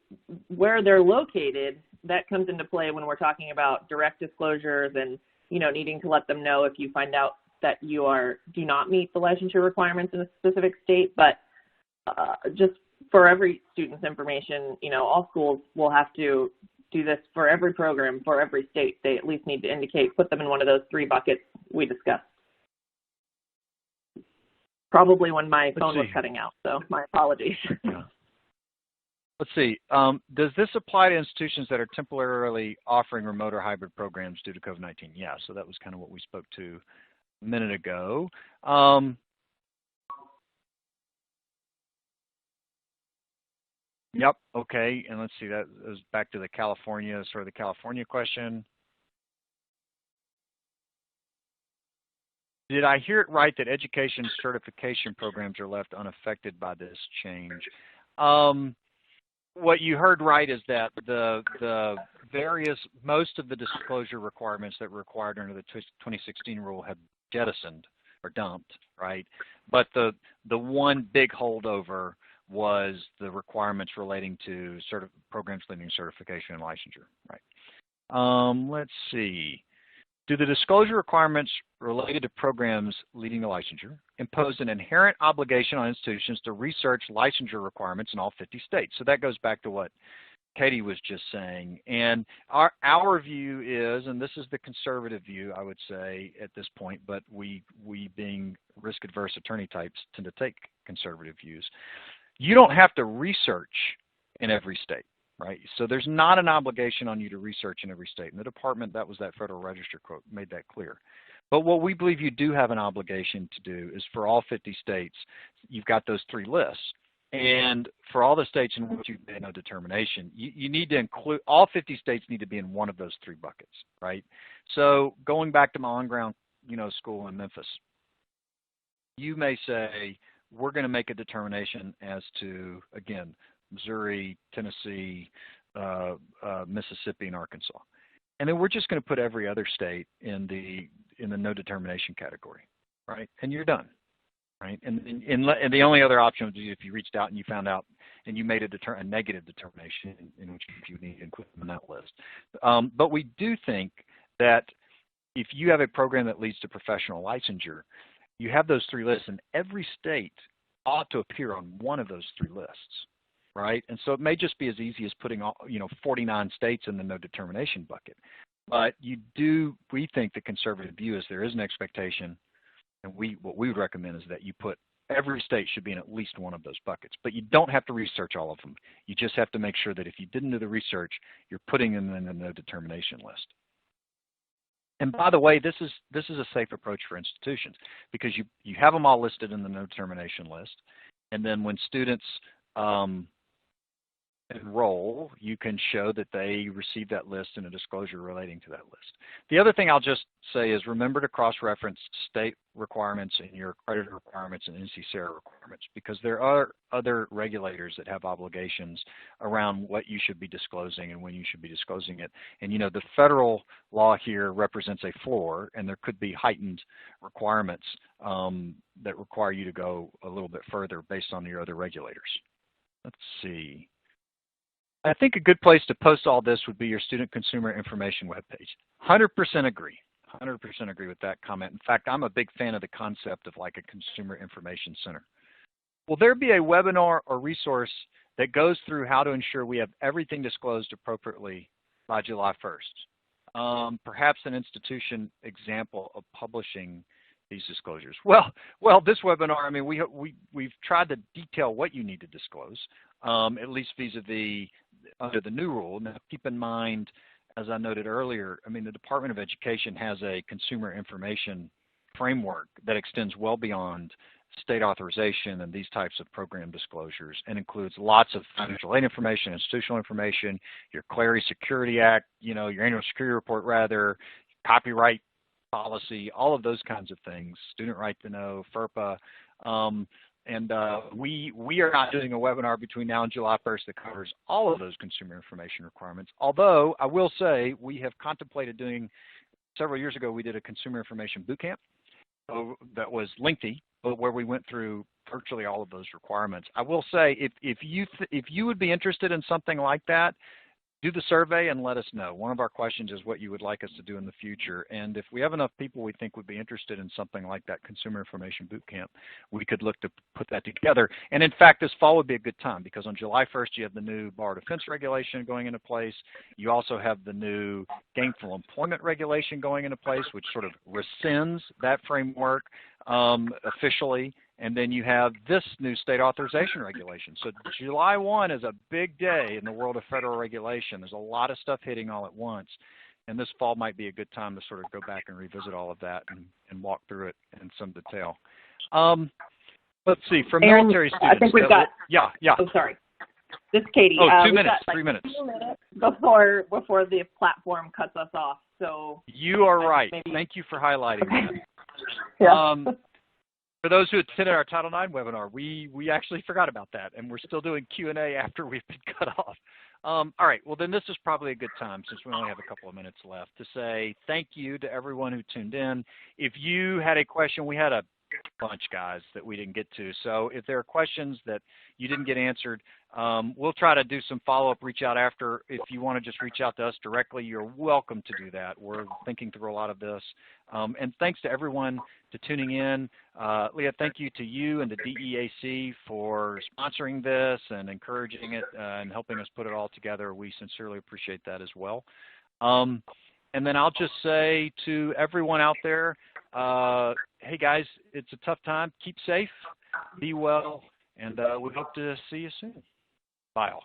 where they're located, that comes into play when we're talking about direct disclosures and, you know, needing to let them know if you find out that you do not meet the licensure requirements in a specific state. But just for every student's information, you know, all schools will have to do this for every program, for every state. They at least need to indicate, put them in one of those 3 buckets we discussed. Probably when my phone was cutting out, so my apologies. Yeah. Let's see. Does this apply to institutions that are temporarily offering remote or hybrid programs due to COVID-19? Yeah, so that was kind of what we spoke to a minute ago. Yep, okay, and let's see, that goes back to the California question. Did I hear it right that education certification programs are left unaffected by this change? What you heard right is that most of the disclosure requirements that were required under the 2016 rule have jettisoned or dumped, right? But the one big holdover was the requirements relating to programs leading certification and licensure, right? Let's see. Do the disclosure requirements related to programs leading to licensure impose an inherent obligation on institutions to research licensure requirements in all 50 states? So that goes back to what Katie was just saying. And our view is, and this is the conservative view, I would say at this point, but we being risk-adverse attorney types tend to take conservative views. You don't have to research in every state, right? So there's not an obligation on you to research in every state. And the department, that was that Federal Register quote, made that clear. But what we believe you do have an obligation to do is for all 50 states, you've got those 3 lists. And for all the states in which you've made no determination, you need to include, all 50 states need to be in one of those 3 buckets, right? So going back to my on-ground, school in Memphis, you may say, we're going to make a determination as to, again, Missouri, Tennessee, Mississippi, and Arkansas. And then we're just going to put every other state in the no determination category, right? And you're done. Right, and the only other option would be if you reached out and you found out and you made a negative determination in which you need to include them in that list. But we do think that if you have a program that leads to professional licensure, you have those 3 lists, and every state ought to appear on one of those 3 lists, right? And so it may just be as easy as putting 49 states in the no determination bucket. But we think the conservative view is there is an expectation. And what we would recommend is that you put every state should be in at least one of those buckets. But you don't have to research all of them. You just have to make sure that if you didn't do the research, you're putting them in the no determination list. And by the way, this is a safe approach for institutions because you have them all listed in the no determination list. And then when students enroll, you can show that they received that list and a disclosure relating to that list. The other thing I'll just say is remember to cross-reference state requirements and your accredited requirements and NC-SARA requirements because there are other regulators that have obligations around what you should be disclosing and when you should be disclosing it. And the federal law here represents a floor, and there could be heightened requirements that require you to go a little bit further based on your other regulators. Let's see. I think a good place to post all this would be your student consumer information webpage. 100% agree. 100% agree with that comment. In fact, I'm a big fan of the concept of like a consumer information center. Will there be a webinar or resource that goes through how to ensure we have everything disclosed appropriately by July 1st? Perhaps an institution example of publishing these disclosures. Well, this webinar, I mean, we've tried to detail what you need to disclose, at least vis-a-vis under the new rule. Now, keep in mind, as I noted earlier, I mean, the Department of Education has a consumer information framework that extends well beyond state authorization and these types of program disclosures and includes lots of financial aid information, institutional information, your Clarity Security Act, your annual security report rather, copyright policy, all of those kinds of things, student right to know, FERPA. We are not doing a webinar between now and July 1st that covers all of those consumer information requirements. Although I will say we have contemplated doing, several years ago we did a consumer information boot camp that was lengthy, but where we went through virtually all of those requirements. I will say if you would be interested in something like that, do the survey and let us know. One of our questions is what you would like us to do in the future. And if we have enough people we think would be interested in something like that consumer information boot camp, we could look to put that together. And in fact, this fall would be a good time because on July 1st, you have the new bar defense regulation going into place. You also have the new gainful employment regulation going into place, which sort of rescinds that framework officially. And then you have this new state authorization regulation. So July 1 is a big day in the world of federal regulation. There's a lot of stuff hitting all at once. And this fall might be a good time to sort of go back and revisit all of that and walk through it in some detail. Let's see, from Aaron, military students. I think we've got. Yeah. Oh, sorry. This is Katie. Oh, 2 minutes, got, 3 minutes. 2 minutes before the platform cuts us off. So you are right. Maybe. Thank you for highlighting that. Yeah. For those who attended our Title IX webinar, we actually forgot about that, and we're still doing Q&A after we've been cut off. All right, well, then this is probably a good time, since we only have a couple of minutes left, to say thank you to everyone who tuned in. If you had a question, we had a bunch, guys, that we didn't get to. So if there are questions that you didn't get answered, we'll try to do some follow-up, reach out after. If you want to just reach out to us directly, you're welcome to do that. We're thinking through a lot of this. And thanks to everyone to tuning in. Leah, thank you to you and the DEAC for sponsoring this and encouraging it and helping us put it all together. We sincerely appreciate that as well. And then I'll just say to everyone out there, hey guys, it's a tough time. Keep safe, be well, and we hope to see you soon. Bye all.